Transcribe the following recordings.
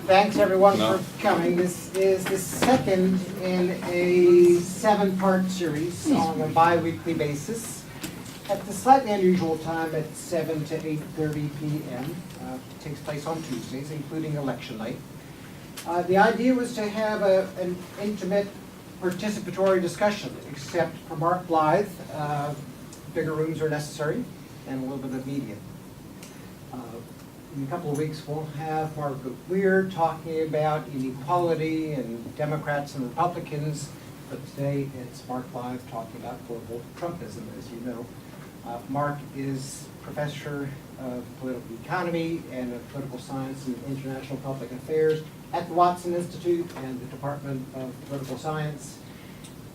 Thanks everyone for coming. This is the second in a 7-part series on a bi-weekly basis at the slightly unusual time at 7 to 8:30 p.m. It takes place on Tuesdays, including election night. The idea was to have an intimate participatory discussion, except for Mark Blythe, bigger rooms are necessary, and a little bit of media. In a couple of weeks, we'll have Margaret Weir talking about inequality and Democrats and Republicans, but today it's Mark Blythe talking about global Trumpism, as you know. Mark is professor of political economy and of political science and international public affairs at the Watson Institute and the Department of Political Science.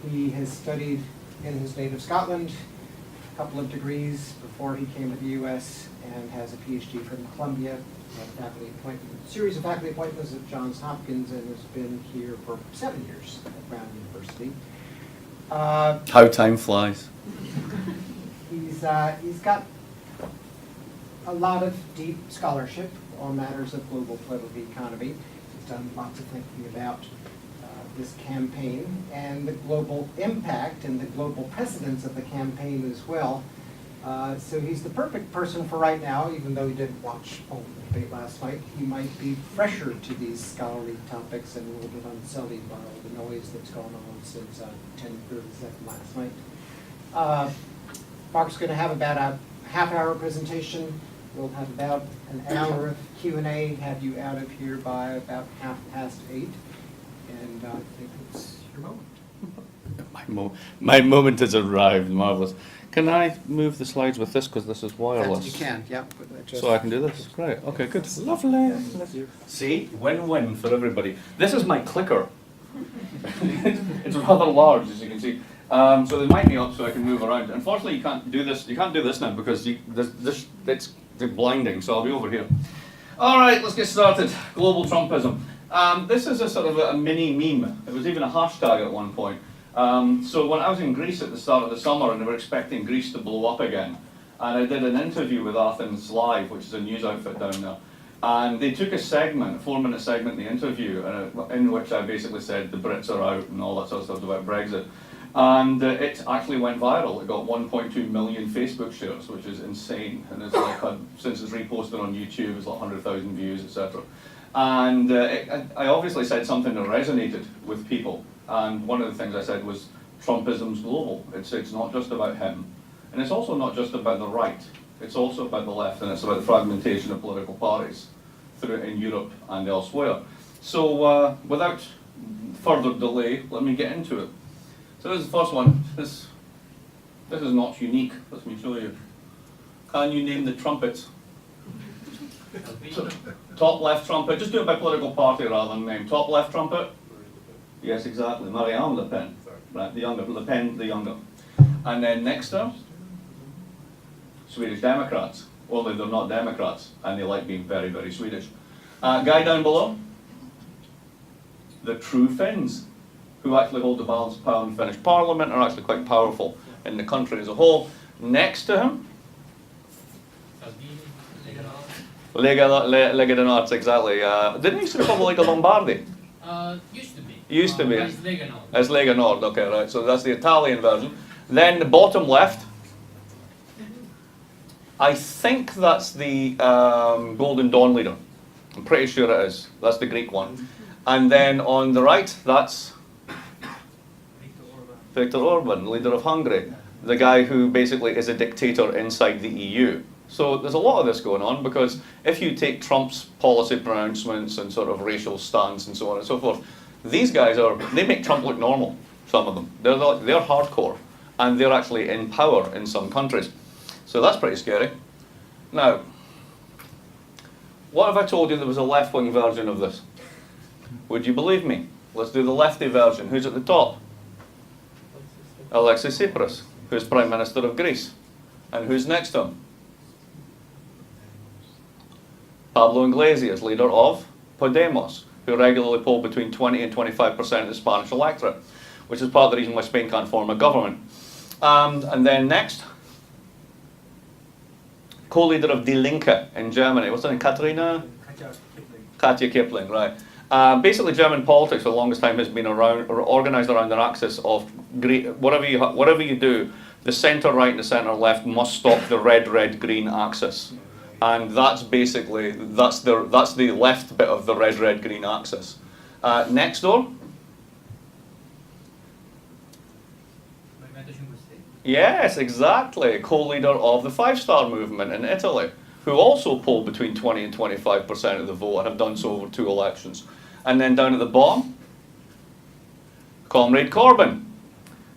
He has studied in his native Scotland, a couple of degrees before he came to the U.S., and has a PhD from Columbia, had a faculty appointment, series of faculty appointments at Johns Hopkins, and has been here for 7 years at Brown University. How time flies. He's got a lot of deep scholarship on matters of global political economy. He's done lots of thinking about this campaign and the global impact and the global precedence of the campaign as well. So he's the perfect person for right now, even though he didn't watch all the debate last night. He might be fresher to these scholarly topics and a little bit unsullied by all the noise that's gone on since 10:37 last night. Mark's going to have about a half-hour presentation. We'll have about an hour of Q&A, have you out of here by about 8:30. And I think it's your moment. My moment has arrived, marvelous. Can I move the slides with this because this is wireless? You can, yeah. So I can do this? Great, okay, good. Lovely. See, win-win for everybody. This is my clicker. It's rather large, as you can see. So the mic me up so I can move around. Unfortunately, you can't do this now because it's blinding, so I'll be over here. All right, let's get started. Global Trumpism. This is a sort of a mini meme. It was even a hashtag at one point. So when I was in Greece at the start of the summer and they were expecting Greece to blow up again, and I did an interview with Athens Live, which is a news outfit down there, and they took a 4-minute segment in the interview in which I basically said the Brits are out and all that sort of stuff about Brexit. And it actually went viral. It got 1.2 million Facebook shares, which is insane. And it's like, since it's reposted on YouTube, it's like 100,000 views, etc. And I obviously said something that resonated with people. And one of the things I said was, Trumpism's global. It's not just about him. And it's also not just about the right. It's also about the left, and it's about the fragmentation of political parties in Europe and elsewhere. So without further delay, let me get into it. So this is the first one. This is not unique. Let me show you. Can you name the trumpets? Top left trumpet. Just do it by political party rather than name. Top left trumpet. Yes, exactly. Marianne Le Pen. Right, the younger. Le Pen, the younger. And then next to her, Swedish Democrats. Only they're not Democrats, and they like being very, very Swedish. Guy down below, the True Finns, who actually hold the balance of power in Finnish Parliament, are actually quite powerful in the country as a whole. Next to him, Lega del Nord, exactly. Didn't he used to be called Lega Lombardi? Used to be. Used to be. As Lega Nord. As Lega Nord, okay, right. So that's the Italian version. Then the bottom left, I think that's the Golden Dawn leader. I'm pretty sure it is. That's the Greek one. And then on the right, that's Viktor Orban, leader of Hungary, the guy who basically is a dictator inside the EU. So there's a lot of this going on because if you take Trump's policy pronouncements and sort of racial stance and so on and so forth, these guys they make Trump look normal, some of them. They're hardcore and they're actually in power in some countries. So that's pretty scary. Now, what if I told you there was a left-wing version of this? Would you believe me? Let's do the lefty version. Who's at the top? Alexis Tsipras, who's Prime Minister of Greece. And who's next to him? Pablo Iglesias, leader of Podemos, who regularly poll between 20 and 25% of the Spanish electorate, which is part of the reason why Spain can't form a government. And then next, co-leader of Die Linke in Germany. What's her name? Katja Kipling, right. Basically, German politics for the longest time has been around, or organised around an axis of whatever you do, the centre right and the centre left must stop the red-red-green axis. And that's basically, that's the left bit of the red-red-green axis. Next door. Yes, exactly. Co-leader of the Five Star Movement in Italy, who also polled between 20 and 25% of the vote and have done so over 2 elections. And then down at the bottom, Comrade Corbyn,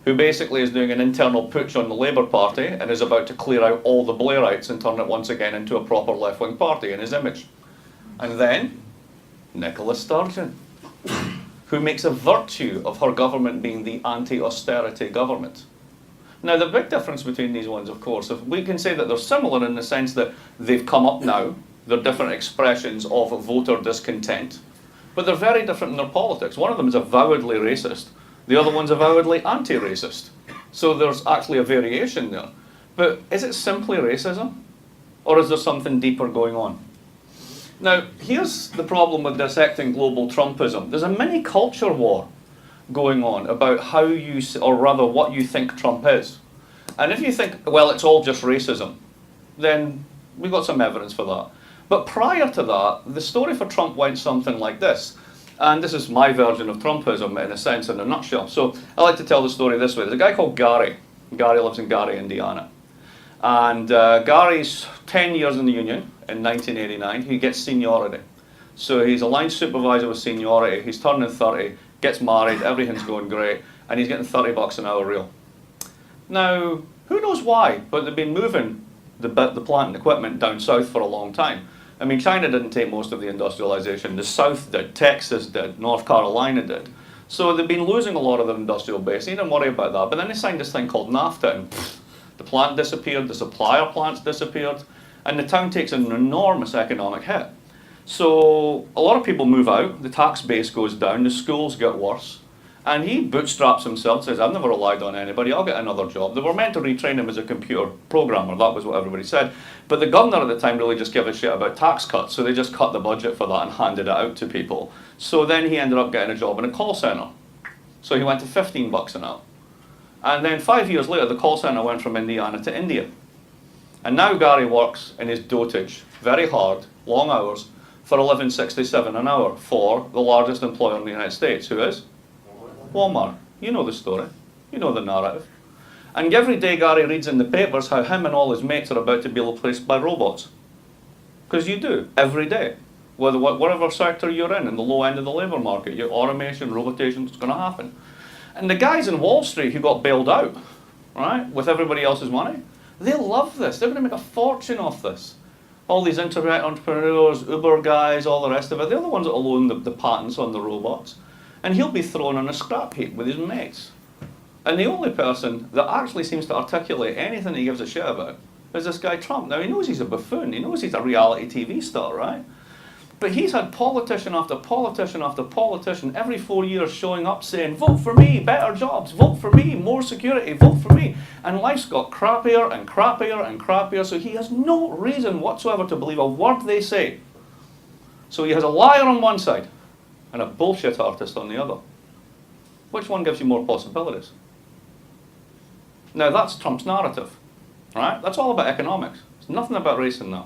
who basically is doing an internal putsch on the Labour Party and is about to clear out all the Blairites and turn it once again into a proper left-wing party in his image. And then, Nicola Sturgeon, who makes a virtue of her government being the anti-austerity government. Now, the big difference between these ones, of course, if we can say that they're similar in the sense that they've come up now, they're different expressions of voter discontent, but they're very different in their politics. One of them is avowedly racist, the other one's avowedly anti-racist. So there's actually a variation there. But is it simply racism? Or is there something deeper going on? Now, here's the problem with dissecting global Trumpism. There's a mini culture war going on about how you, or rather what you think Trump is. And if you think, well, it's all just racism, then we've got some evidence for that. But prior to that, the story for Trump went something like this. And this is my version of Trumpism, in a sense, in a nutshell. So I like to tell the story this way. There's a guy called Gary. Gary lives in Gary, Indiana. And Gary's 10 years in the union in 1989. He gets seniority. So he's a line supervisor with seniority. He's turning 30, gets married, everything's going great, and he's getting $30 an hour real. Now, who knows why, but they've been moving the plant and equipment down south for a long time. I mean, China didn't take most of the industrialization. The South did, Texas did, North Carolina did. So they've been losing a lot of their industrial base. They didn't worry about that. But then they signed this thing called NAFTA, and the plant disappeared, the supplier plants disappeared, and the town takes an enormous economic hit. So a lot of people move out, the tax base goes down, the schools get worse, and he bootstraps himself, says, I've never relied on anybody, I'll get another job. They were meant to retrain him as a computer programmer, that was what everybody said. But the governor at the time really just gave a shit about tax cuts, so they just cut the budget for that and handed it out to people. So then he ended up getting a job in a call centre. So he went to $15 an hour. And then 5 years later, the call centre went from Indiana to India. And now Gary works in his dotage, very hard, long hours, for $11.67 an hour for the largest employer in the United States, who is? Walmart. You know the story. You know the narrative. And every day Gary reads in the papers how him and all his mates are about to be replaced by robots. Because you do, every day. Whatever sector you're in the low end of the labour market, your automation, robotation, it's going to happen. And the guys in Wall Street who got bailed out, right, with everybody else's money, they love this. They're going to make a fortune off this. All these internet entrepreneurs, Uber guys, all the rest of it, they're the ones that will own the patents on the robots. And he'll be thrown on a scrap heap with his mates. And the only person that actually seems to articulate anything he gives a shit about is this guy Trump. Now, he knows he's a buffoon. He knows he's a reality TV star, right? But he's had politician after politician after politician every 4 years showing up saying, vote for me, better jobs, vote for me, more security, vote for me. And life's got crappier and crappier and crappier, so he has no reason whatsoever to believe a word they say. So he has a liar on one side and a bullshit artist on the other. Which one gives you more possibilities? Now that's Trump's narrative, right? That's all about economics. It's nothing about race in that.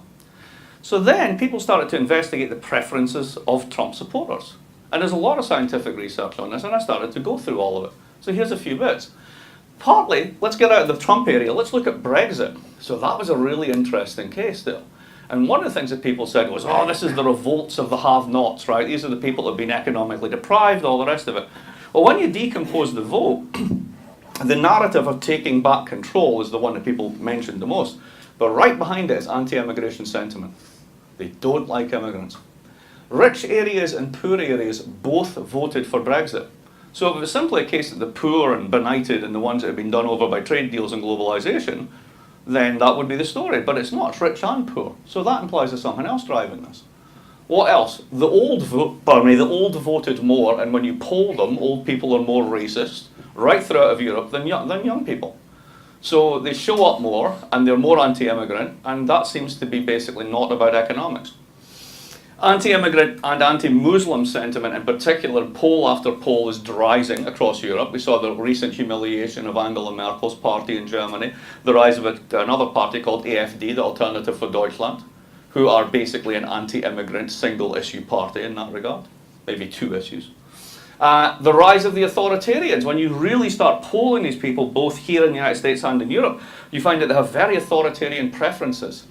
So then people started to investigate the preferences of Trump supporters. And there's a lot of scientific research on this, and I started to go through all of it. So here's a few bits. Partly, let's get out of the Trump area, let's look at Brexit. So that was a really interesting case there. And one of the things that people said was, oh, this is the revolts of the have-nots, right? These are the people that have been economically deprived, all the rest of it. Well, when you decompose the vote, the narrative of taking back control is the one that people mentioned the most. But right behind it is anti-immigration sentiment. They don't like immigrants. Rich areas and poor areas both voted for Brexit. So if it was simply a case that the poor and benighted and the ones that have been done over by trade deals and globalization, then that would be the story. But it's not, it's rich and poor. So that implies there's something else driving this. What else? The old voted more, and when you poll them, old people are more racist, right throughout Europe, than young people. So they show up more, and they're more anti-immigrant, and that seems to be basically not about economics. Anti-immigrant and anti-Muslim sentiment in particular, poll after poll is rising across Europe. We saw the recent humiliation of Angela Merkel's party in Germany, the rise of another party called AfD, the Alternative for Deutschland, who are basically an anti-immigrant single-issue party in that regard, maybe two issues. The rise of the authoritarians. When you really start polling these people, both here in the United States and in Europe, you find that they have very authoritarian preferences.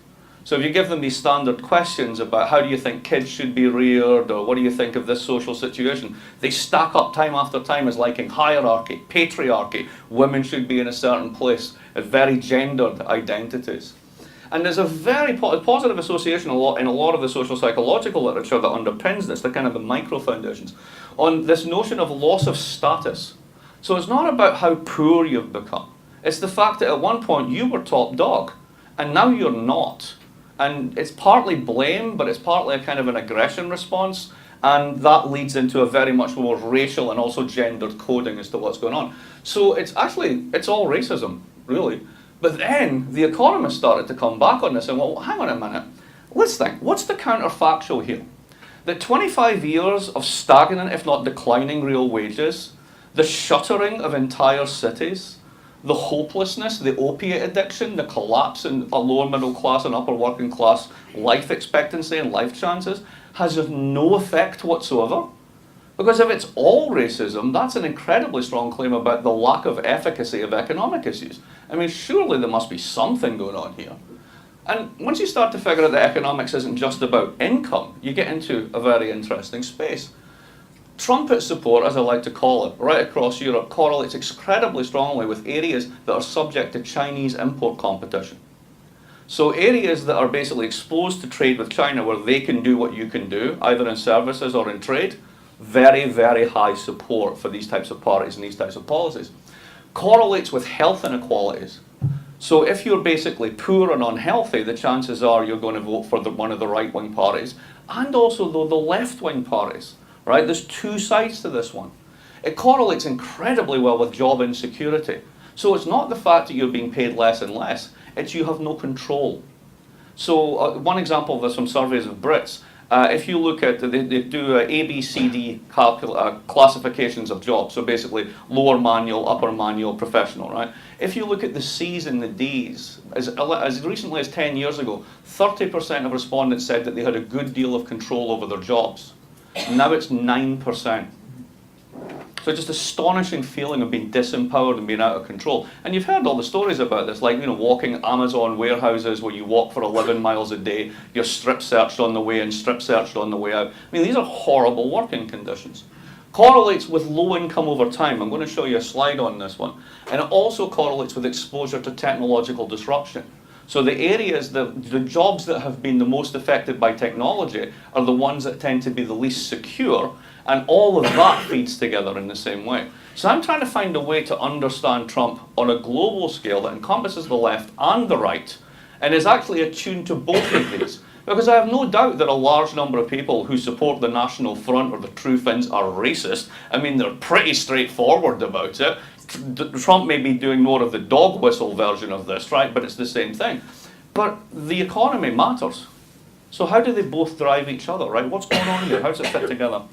So if you give them these standard questions about how do you think kids should be reared, or what do you think of this social situation, they stack up time after time as liking hierarchy, patriarchy, women should be in a certain place, very gendered identities. And there's a very positive association in a lot of the social psychological literature that underpins this, the kind of the micro foundations, on this notion of loss of status. So it's not about how poor you've become. It's the fact that at one point you were top dog, and now you're not. And it's partly blame, but it's partly a kind of an aggression response, and that leads into a very much more racial and also gendered coding as to what's going on. So it's all racism, really. But then the economists started to come back on this and, well, hang on a minute. Let's think, what's the counterfactual here? That 25 years of stagnant, if not declining real wages, the shuttering of entire cities, the hopelessness, the opiate addiction, the collapse in a lower middle class and upper working class life expectancy and life chances has no effect whatsoever. Because if it's all racism, that's an incredibly strong claim about the lack of efficacy of economic issues. I mean, surely there must be something going on here. And once you start to figure out that economics isn't just about income, you get into a very interesting space. Trumpet support, as I like to call it, right across Europe correlates incredibly strongly with areas that are subject to Chinese import competition. So areas that are basically exposed to trade with China where they can do what you can do, either in services or in trade, very, very high support for these types of parties and these types of policies. Correlates with health inequalities. So if you're basically poor and unhealthy, the chances are you're going to vote for one of the right-wing parties, and also the left-wing parties. Right? There's two sides to this one. It correlates incredibly well with job insecurity. So it's not the fact that you're being paid less and less, it's you have no control. So one example of this from surveys of Brits, if you look at, they do A, B, C, D classifications of jobs, so basically lower manual, upper manual, professional, right? If you look at the C's and the D's, as recently as 10 years ago, 30% of respondents said that they had a good deal of control over their jobs. Now it's 9%. So just astonishing feeling of being disempowered and being out of control. And you've heard all the stories about this, like, walking Amazon warehouses where you walk for 11 miles a day, you're strip searched on the way in, strip searched on the way out. I mean, these are horrible working conditions. Correlates with low income over time. I'm going to show you a slide on this one. And it also correlates with exposure to technological disruption. So the areas, the jobs that have been the most affected by technology are the ones that tend to be the least secure, and all of that feeds together in the same way. So I'm trying to find a way to understand Trump on a global scale that encompasses the left and the right, and is actually attuned to both of these. Because I have no doubt that a large number of people who support the National Front or the True Finns are racist. I mean, they're pretty straightforward about it. Trump may be doing more of the dog whistle version of this, right? But it's the same thing. But the economy matters. So how do they both drive each other, right? What's going on here? How does it fit together?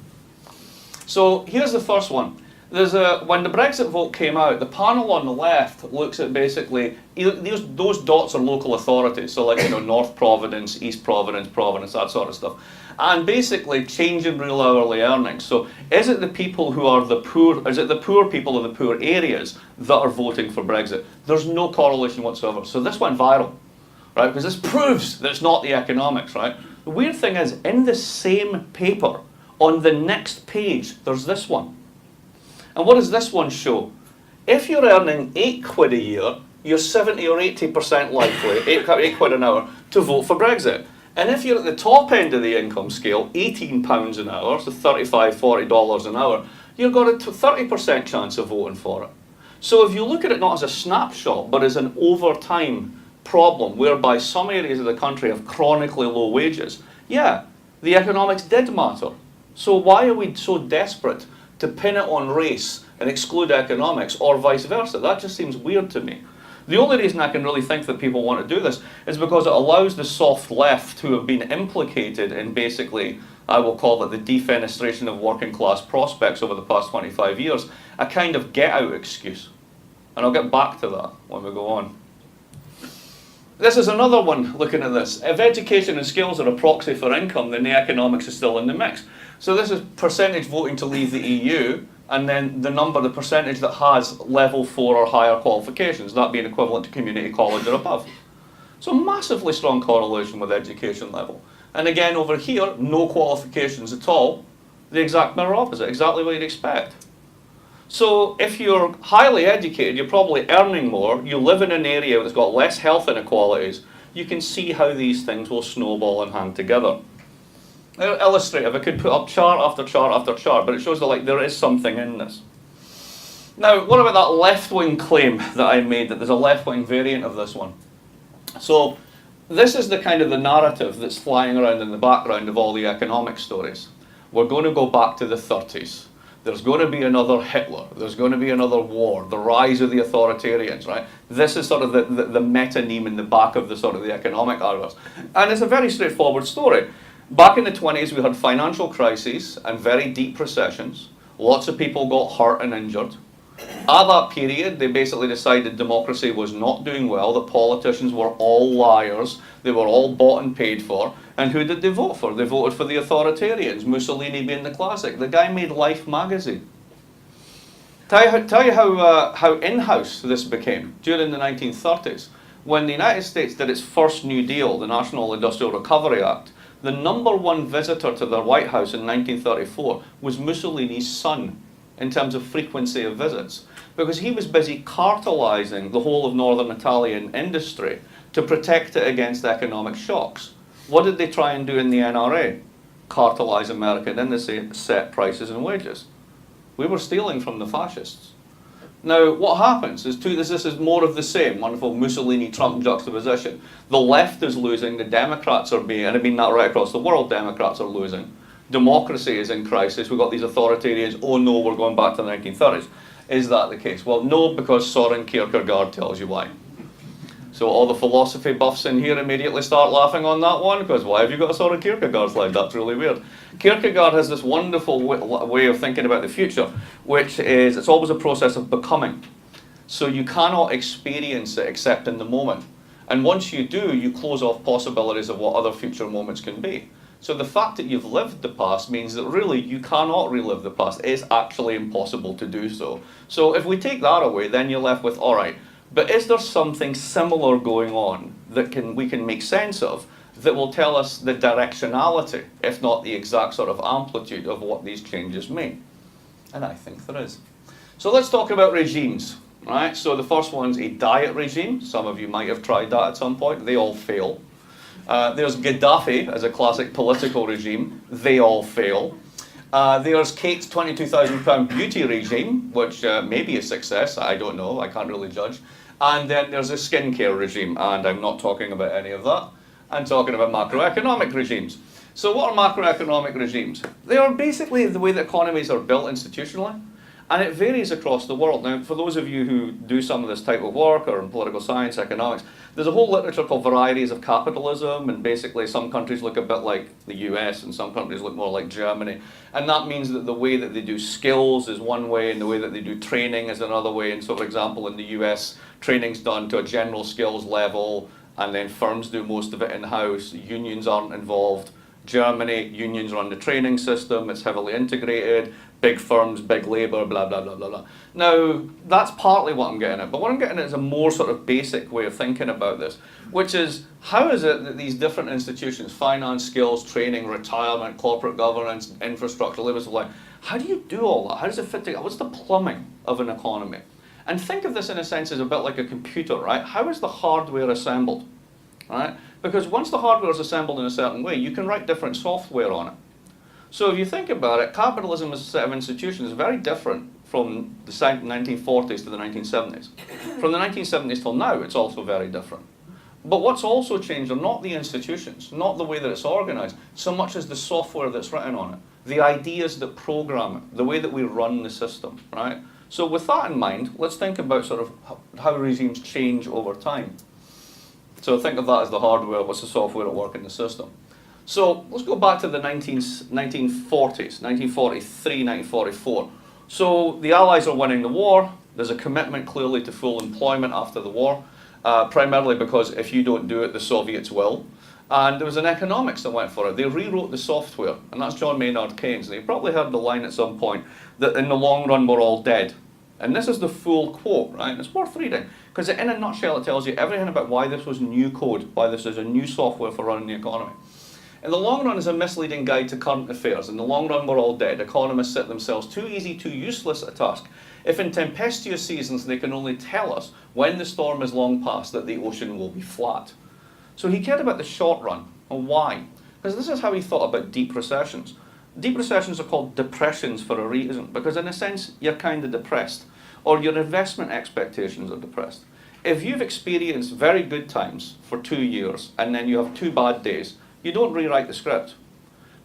So here's the first one. When the Brexit vote came out, the panel on the left looks at basically, those dots are local authorities, so like, North Providence, East Providence, Providence, that sort of stuff. And basically change in real hourly earnings. So is it the people who are the poor, is it the poor people in the poor areas that are voting for Brexit? There's no correlation whatsoever. So this went viral, right? Because this proves that it's not the economics, right? The weird thing is, in the same paper, on the next page, there's this one. And what does this one show? If you're earning £8 a year, you're 70 or 80% likely, 8 quid an hour, to vote for Brexit. And if you're at the top end of the income scale, £18 an hour, so $35, $40 an hour, you've got a 30% chance of voting for it. So if you look at it not as a snapshot, but as an over-time problem, whereby some areas of the country have chronically low wages, yeah, the economics did matter. So why are we so desperate to pin it on race and exclude economics, or vice versa? That just seems weird to me. The only reason I can really think that people want to do this is because it allows the soft left who have been implicated in basically, I will call it the defenestration of working class prospects over the past 25 years, a kind of get-out excuse. And I'll get back to that when we go on. This is another one looking at this. If education and skills are a proxy for income, then the economics is still in the mix. So this is percentage voting to leave the EU, and then the percentage that has level 4 or higher qualifications, that being equivalent to community college or above. So massively strong correlation with education level. And again over here, no qualifications at all. The exact mirror opposite, exactly what you'd expect. So if you're highly educated, you're probably earning more, you live in an area that's got less health inequalities, you can see how these things will snowball and hang together. Illustrative, I could put up chart after chart after chart, but it shows that there is something in this. Now, what about that left-wing claim that I made, that there's a left-wing variant of this one? So, this is the kind of the narrative that's flying around in the background of all the economic stories. We're going to go back to the 30s. There's going to be another Hitler. There's going to be another war. The rise of the authoritarians, right? This is sort of the metonym in the back of the sort of the economic argos. And it's a very straightforward story. Back in the 20s, we had financial crises and very deep recessions. Lots of people got hurt and injured. At that period, they basically decided democracy was not doing well, that politicians were all liars, they were all bought and paid for. And who did they vote for? They voted for the authoritarians, Mussolini being the classic. The guy made Life magazine. Tell you how in-house this became during the 1930s. When the United States did its first New Deal, the National Industrial Recovery Act, the #1 visitor to the White House in 1934 was Mussolini's son in terms of frequency of visits, because he was busy cartelizing the whole of northern Italian industry to protect it against economic shocks. What did they try and do in the NRA? Cartelize American industry, set prices and wages. We were stealing from the fascists. Now, what happens is this is more of the same, wonderful Mussolini-Trump juxtaposition. The left is losing, the Democrats are being, and I mean that right across the world, Democrats are losing. Democracy is in crisis. We've got these authoritarians, oh no, we're going back to the 1930s. Is that the case? Well, no, because Soren Kierkegaard tells you why. So all the philosophy buffs in here immediately start laughing on that one, because why have you got a Soren Kierkegaard slide? That's really weird. Kierkegaard has this wonderful way of thinking about the future, which is it's always a process of becoming. So you cannot experience it except in the moment. And once you do, you close off possibilities of what other future moments can be. So the fact that you've lived the past means that really you cannot relive the past. It's actually impossible to do so. So if we take that away, then you're left with, all right, but is there something similar going on that we can make sense of that will tell us the directionality, if not the exact sort of amplitude of what these changes mean? And I think there is. So let's talk about regimes, right? So the first one's a diet regime. Some of you might have tried that at some point. They all fail. There's Gaddafi as a classic political regime. They all fail. There's Kate's £22,000 beauty regime, which may be a success. I don't know. I can't really judge. And then there's a skincare regime, and I'm not talking about any of that. I'm talking about macroeconomic regimes. So what are macroeconomic regimes? They are basically the way that economies are built institutionally, and it varies across the world. Now, for those of you who do some of this type of work, or in political science, economics, there's a whole literature called Varieties of Capitalism, and basically some countries look a bit like the US, and some countries look more like Germany. And that means that the way that they do skills is one way, and the way that they do training is another way. And so, for example, in the US, training's done to a general skills level, and then firms do most of it in-house. Unions aren't involved. Germany, unions run the training system, it's heavily integrated, big firms, big labour, blah, blah, blah, blah, blah. Now, that's partly what I'm getting at, but what I'm getting at is a more sort of basic way of thinking about this, which is, how is it that these different institutions, finance, skills, training, retirement, corporate governance, infrastructure, labour supply, how do you do all that? How does it fit together? What's the plumbing of an economy? And think of this in a sense as a bit like a computer, right? How is the hardware assembled, right? Because once the hardware is assembled in a certain way, you can write different software on it. So if you think about it, capitalism as a set of institutions is very different from the 1940s to the 1970s. From the 1970s till now, it's also very different. But what's also changed are not the institutions, not the way that it's organized, so much as the software that's written on it, the ideas that program it, the way that we run the system, right? So with that in mind, let's think about sort of how regimes change over time. So think of that as the hardware, what's the software at work in the system. So let's go back to the 1940s, 1943, 1944. So the Allies are winning the war. There's a commitment clearly to full employment after the war, primarily because if you don't do it, the Soviets will. And there was an economics that went for it. They rewrote the software, and that's John Maynard Keynes. And you probably heard the line at some point that in the long run we're all dead. And this is the full quote, right? It's worth reading, because in a nutshell it tells you everything about why this was new code, why this is a new software for running the economy. In the long run is a misleading guide to current affairs. In the long run we're all dead. Economists set themselves too easy, too useless a task. If in tempestuous seasons they can only tell us when the storm is long past that the ocean will be flat. So he cared about the short run. And why? Because this is how he thought about deep recessions. Deep recessions are called depressions for a reason, because in a sense you're kind of depressed, or your investment expectations are depressed. If you've experienced very good times for 2 years and then you have 2 bad days, you don't rewrite the script.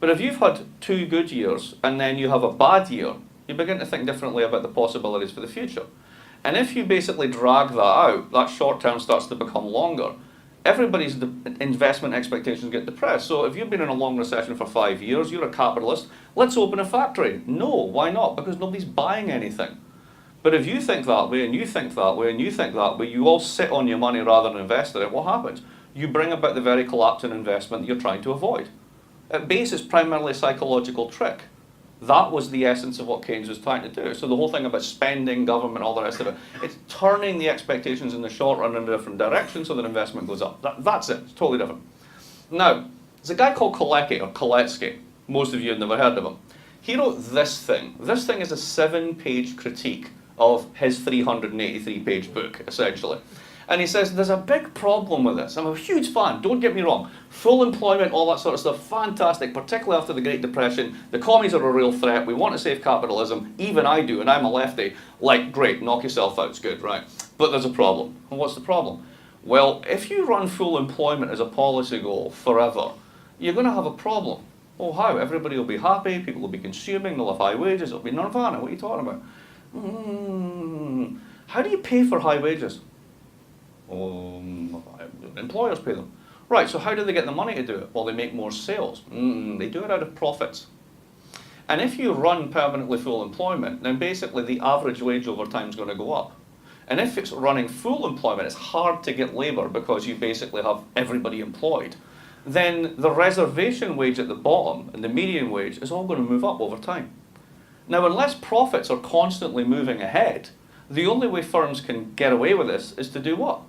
But if you've had 2 good years and then you have a bad year, you begin to think differently about the possibilities for the future. And if you basically drag that out, that short term starts to become longer. Everybody's investment expectations get depressed. So if you've been in a long recession for 5 years, you're a capitalist, let's open a factory. No, why not? Because nobody's buying anything. But if you think that way, and you think that way, and you think that way, you all sit on your money rather than invest in it, what happens? You bring about the very collapse in investment that you're trying to avoid. At base, it's primarily a psychological trick. That was the essence of what Keynes was trying to do. So the whole thing about spending, government, all the rest of it, it's turning the expectations in the short run in a different direction so that investment goes up. That's it. It's totally different. Now, there's a guy called Kalecki, or Koletsky. Most of you have never heard of him. He wrote this thing. This thing is a 7-page critique of his 383-page book, essentially. And he says, there's a big problem with this. I'm a huge fan, don't get me wrong. Full employment, all that sort of stuff, fantastic, particularly after the Great Depression. The commies are a real threat. We want to save capitalism. Even I do, and I'm a lefty. Like, great, knock yourself out, it's good, right? But there's a problem. And what's the problem? Well, if you run full employment as a policy goal forever, you're going to have a problem. Oh, how? Everybody will be happy, people will be consuming, they'll have high wages, it'll be nirvana. What are you talking about? How do you pay for high wages? Employers pay them. Right, so how do they get the money to do it? Well, they make more sales. They do it out of profits. And if you run permanently full employment, then basically the average wage over time is going to go up. And if it's running full employment, it's hard to get labour because you basically have everybody employed. Then the reservation wage at the bottom and the median wage is all going to move up over time. Now, unless profits are constantly moving ahead, the only way firms can get away with this is to do what?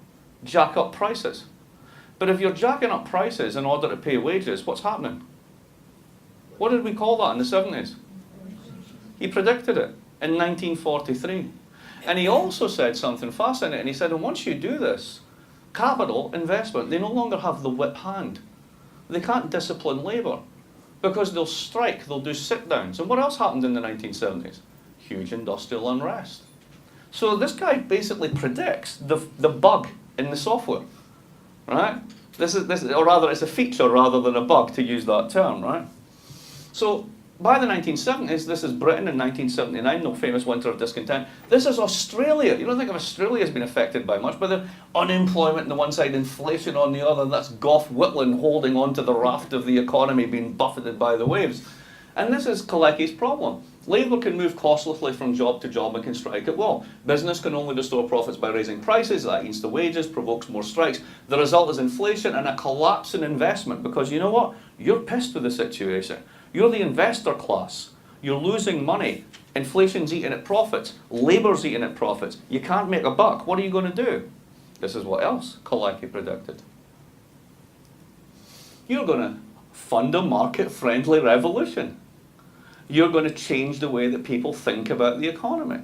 Jack up prices. But if you're jacking up prices in order to pay wages, what's happening? What did we call that in the 70s? He predicted it in 1943. And he also said something fascinating. He said, and once you do this, capital, investment, they no longer have the whip hand. They can't discipline labour because they'll strike, they'll do sit-downs. And what else happened in the 1970s? Huge industrial unrest. So this guy basically predicts the bug in the software, right? Or rather, it's a feature rather than a bug, to use that term, right? So by the 1970s, this is Britain in 1979, no famous winter of discontent. This is Australia. You don't think of Australia as being affected by much, but the unemployment on the one side, inflation on the other, that's Gough Whitlam holding onto the raft of the economy being buffeted by the waves. And this is Kalecki's problem. Labour can move costlessly from job to job and can strike at will. Business can only restore profits by raising prices. That eats the wages, provokes more strikes. The result is inflation and a collapse in investment because you know what? You're pissed with the situation. You're the investor class. You're losing money. Inflation's eating at profits. Labour's eating at profits. You can't make a buck. What are you going to do? This is what else Kalecki predicted. You're going to fund a market-friendly revolution. You're going to change the way that people think about the economy.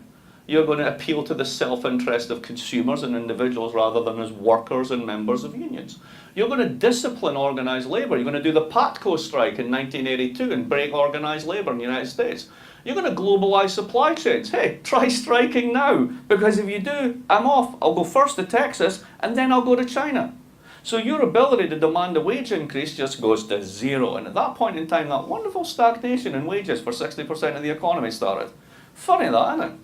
You're going to appeal to the self-interest of consumers and individuals rather than as workers and members of unions. You're going to discipline organised labour. You're going to do the PATCO strike in 1982 and break organised labour in the United States. You're going to globalise supply chains. Hey, try striking now, because if you do, I'm off. I'll go first to Texas and then I'll go to China. So your ability to demand a wage increase just goes to zero. And at that point in time, that wonderful stagnation in wages for 60% of the economy started. Funny that, isn't it?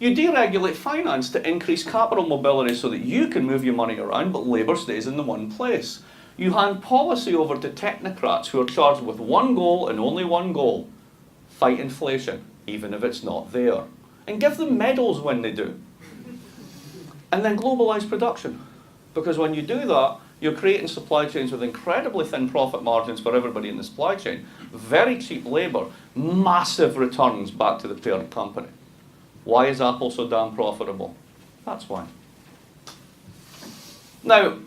You deregulate finance to increase capital mobility so that you can move your money around, but labour stays in the one place. You hand policy over to technocrats who are charged with one goal and only one goal: fight inflation, even if it's not there. And give them medals when they do. And then globalise production. Because when you do that, you're creating supply chains with incredibly thin profit margins for everybody in the supply chain, very cheap labour, massive returns back to the parent company. Why is Apple so damn profitable? That's why. Now,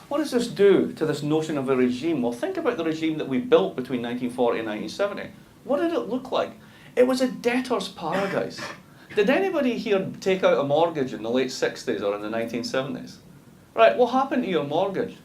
what does this do to this notion of a regime? Well, think about the regime that we built between 1940 and 1970. What did it look like? It was a debtor's paradise. Did anybody here take out a mortgage in the late 60s or in the 1970s? Right, what happened to your mortgage?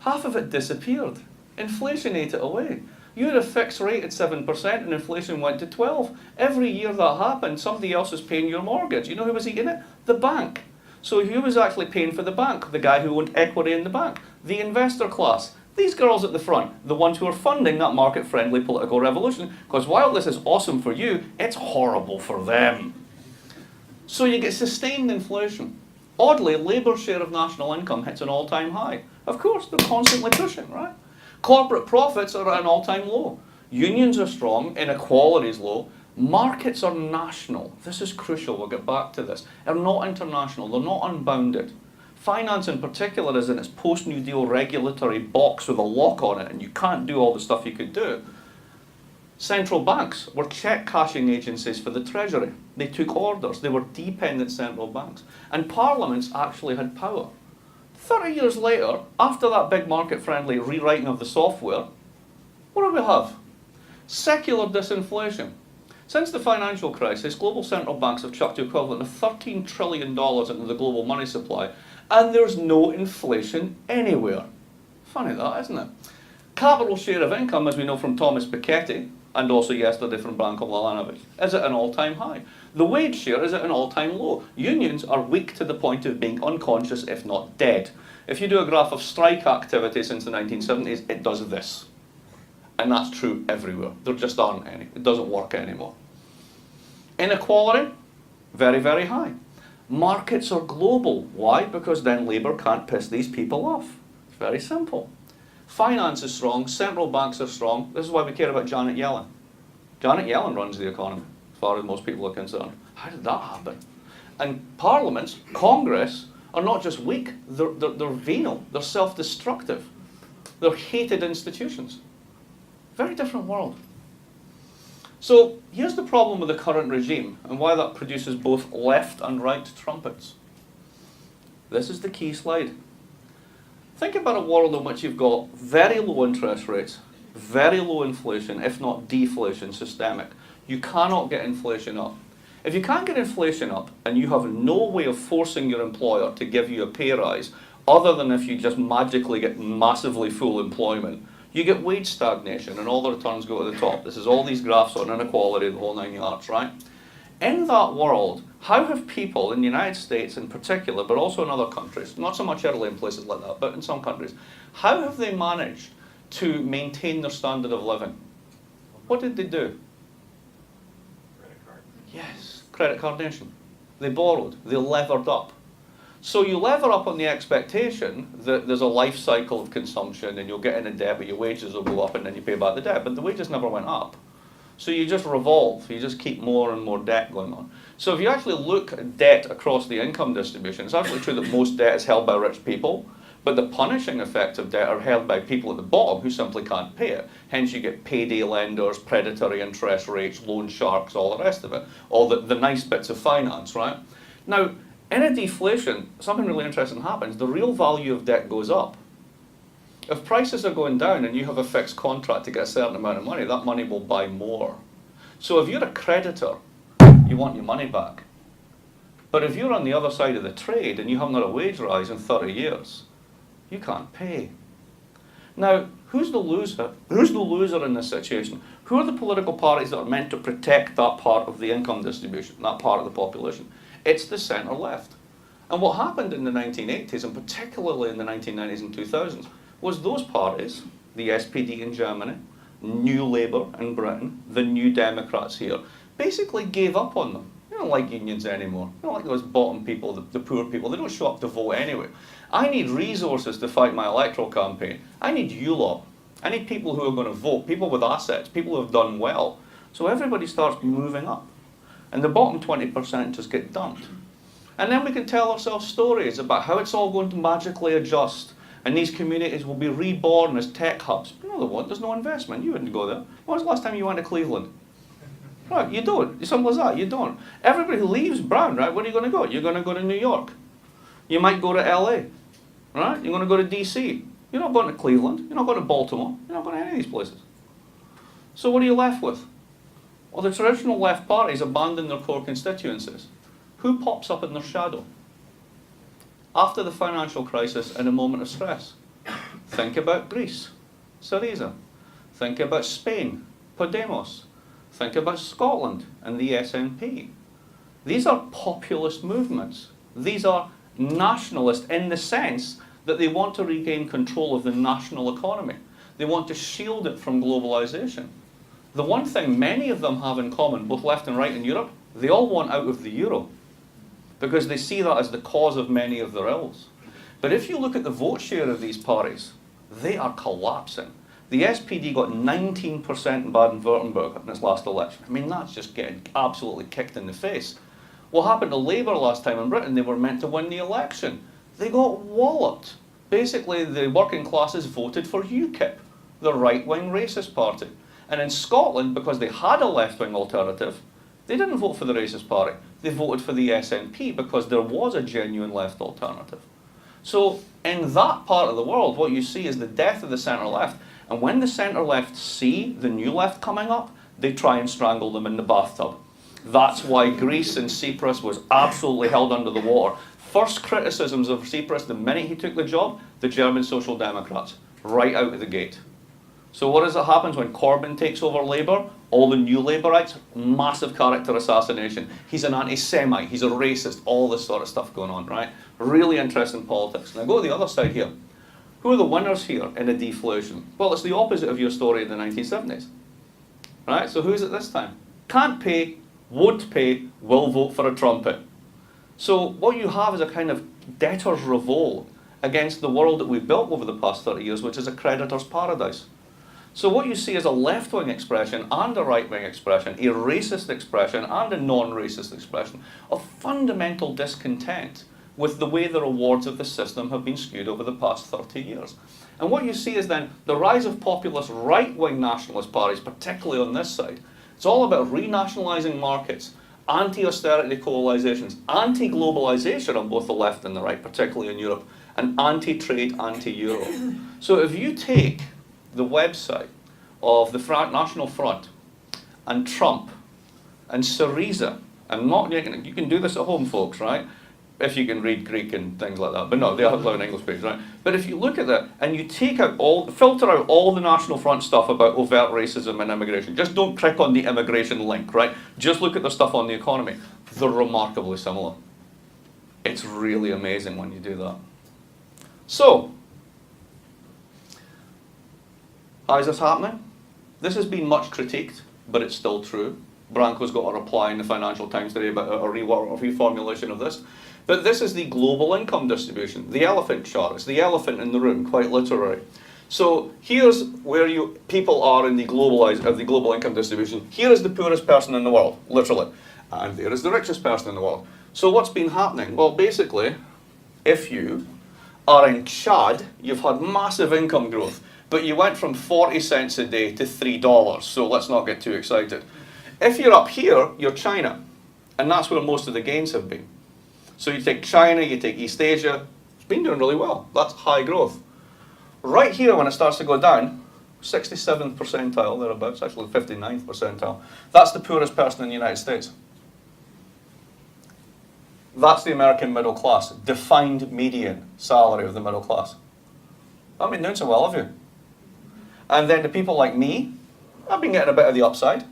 Half of it disappeared. Inflation ate it away. You had a fixed rate at 7% and inflation went to 12. Every year that happened, somebody else was paying your mortgage. You know who was eating it? The bank. So who was actually paying for the bank? The guy who owned equity in the bank. The investor class. These girls at the front, the ones who are funding that market-friendly political revolution, because while this is awesome for you, it's horrible for them. So you get sustained inflation. Oddly, Labour's share of national income hits an all-time high. Of course, they're constantly pushing, right? Corporate profits are at an all-time low. Unions are strong, inequality is low. Markets are national. This is crucial, we'll get back to this. They're not international, they're not unbounded. Finance in particular is in its post-New Deal regulatory box with a lock on it, and you can't do all the stuff you could do. Central banks were check cashing agencies for the Treasury. They took orders. They were dependent central banks. And parliaments actually had power. 30 years later, after that big market-friendly rewriting of the software, what do we have? Secular disinflation. Since the financial crisis, global central banks have chucked the equivalent of $13 trillion into the global money supply, and there's no inflation anywhere. Funny that, isn't it? Capital share of income, as we know from Thomas Piketty, and also yesterday from Branko Milanovic, is at an all-time high. The wage share is at an all-time low. Unions are weak to the point of being unconscious, if not dead. If you do a graph of strike activity since the 1970s, it does this. And that's true everywhere. There just aren't any. It doesn't work anymore. Inequality, very, very high. Markets are global. Why? Because then labour can't piss these people off. It's very simple. Finance is strong, central banks are strong. This is why we care about Janet Yellen. Janet Yellen runs the economy, as far as most people are concerned. How did that happen? And parliaments, Congress, are not just weak, they're venal, they're self-destructive. They're hated institutions. Very different world. So here's the problem with the current regime and why that produces both left and right trumpets. This is the key slide. Think about a world in which you've got very low interest rates, very low inflation, if not deflation, systemic. You cannot get inflation up. If you can't get inflation up and you have no way of forcing your employer to give you a pay rise, other than if you just magically get massively full employment, you get wage stagnation and all the returns go to the top. This is all these graphs on inequality, the whole 9 yards, right? In that world, how have people in the United States in particular, but also in other countries, not so much Italy and places like that, but in some countries, how have they managed to maintain their standard of living? What did they do? Credit card. Yes, credit card nation. They borrowed, they levered up. So you lever up on the expectation that there's a life cycle of consumption and you'll get in a debt, but your wages will go up and then you pay back the debt, but the wages never went up. So you just revolve, you just keep more and more debt going on. So if you actually look at debt across the income distribution, it's actually true that most debt is held by rich people, but the punishing effects of debt are held by people at the bottom who simply can't pay it. Hence you get payday lenders, predatory interest rates, loan sharks, all the rest of it. All the nice bits of finance, right? Now, in a deflation, something really interesting happens. The real value of debt goes up. If prices are going down and you have a fixed contract to get a certain amount of money, that money will buy more. So if you're a creditor, you want your money back. But if you're on the other side of the trade and you haven't had a wage rise in 30 years, you can't pay. Now, who's the loser? Who's the loser in this situation? Who are the political parties that are meant to protect that part of the income distribution, that part of the population? It's the centre left. And what happened in the 1980s, and particularly in the 1990s and 2000s, was those parties, the SPD in Germany, New Labour in Britain, the New Democrats here, basically gave up on them. I don't like unions anymore. I don't like those bottom people, the poor people. They don't show up to vote anyway. I need resources to fight my electoral campaign. I need you lot. I need people who are going to vote, people with assets, people who have done well. So everybody starts moving up. And the bottom 20% just get dumped. And then we can tell ourselves stories about how it's all going to magically adjust. And these communities will be reborn as tech hubs. No, they won't. There's no investment. You wouldn't go there. When was the last time you went to Cleveland? Right, you don't. Simple as that. You don't. Everybody who leaves Brown, right, where are you going to go? You're going to go to New York. You might go to LA. Right? You're going to go to DC. You're not going to Cleveland. You're not going to Baltimore. You're not going to any of these places. So what are you left with? Well, the traditional left parties abandon their core constituencies. Who pops up in their shadow? After the financial crisis and a moment of stress. Think about Greece, Syriza. Think about Spain, Podemos. Think about Scotland and the SNP. These are populist movements. These are nationalist in the sense that they want to regain control of the national economy. They want to shield it from globalization. The one thing many of them have in common, both left and right in Europe, they all want out of the euro because they see that as the cause of many of their ills. But if you look at the vote share of these parties, they are collapsing. The SPD got 19% in Baden-Württemberg in its last election. I mean, that's just getting absolutely kicked in the face. What happened to Labour last time in Britain? They were meant to win the election. They got walloped. Basically, the working classes voted for UKIP, the right-wing racist party. And in Scotland, because they had a left-wing alternative, they didn't vote for the racist party. They voted for the SNP because there was a genuine left alternative. So in that part of the world, what you see is the death of the centre-left. And when the centre-left see the new left coming up, they try and strangle them in the bathtub. That's why Greece and Tsipras was absolutely held under the water. First criticisms of Tsipras the minute he took the job, the German Social Democrats, right out of the gate. So what is it happens when Corbyn takes over Labour? All the new Labourites, massive character assassination. He's an anti-Semite, he's a racist, all this sort of stuff going on, right? Really interesting politics. Now go to the other side here. Who are the winners here in a deflation? Well, it's the opposite of your story in the 1970s. Right, so who is it this time? Can't pay, won't pay, will vote for a trumpet. So what you have is a kind of debtor's revolt against the world that we've built over the past 30 years, which is a creditor's paradise. So what you see is a left-wing expression and a right-wing expression, a racist expression and a non-racist expression of fundamental discontent with the way the rewards of the system have been skewed over the past 30 years. And what you see is then the rise of populist right-wing nationalist parties, particularly on this side. It's all about renationalising markets, anti-austerity coalitions, anti-globalisation on both the left and the right, particularly in Europe, and anti-trade, anti-euro. So if you take the website of the National Front and Trump and Syriza, and not, you can do this at home, folks, right? If you can read Greek and things like that, but no, they have an English page, right? But if you look at that and you take out filter out all the National Front stuff about overt racism and immigration, just don't click on the immigration link, right? Just look at the stuff on the economy. They're remarkably similar. It's really amazing when you do that. So, how is this happening? This has been much critiqued, but it's still true. Branko's got a reply in the Financial Times today about a reformulation of this. But this is the global income distribution, the elephant chart. It's the elephant in the room, quite literally. So here's where people are in the global income distribution. Here is the poorest person in the world, literally. And there is the richest person in the world. So what's been happening? Well, basically, if you are in Chad, you've had massive income growth, but you went from 40 cents a day to $3, so let's not get too excited. If you're up here, you're China, and that's where most of the gains have been. So you take China, you take East Asia, it's been doing really well. That's high growth. Right here, when it starts to go down, 67th percentile, thereabouts, actually 59th percentile, that's the poorest person in the United States. That's the American middle class, defined median salary of the middle class. I've been doing so well, have you? And then the people like me, I've been getting a bit of the upside.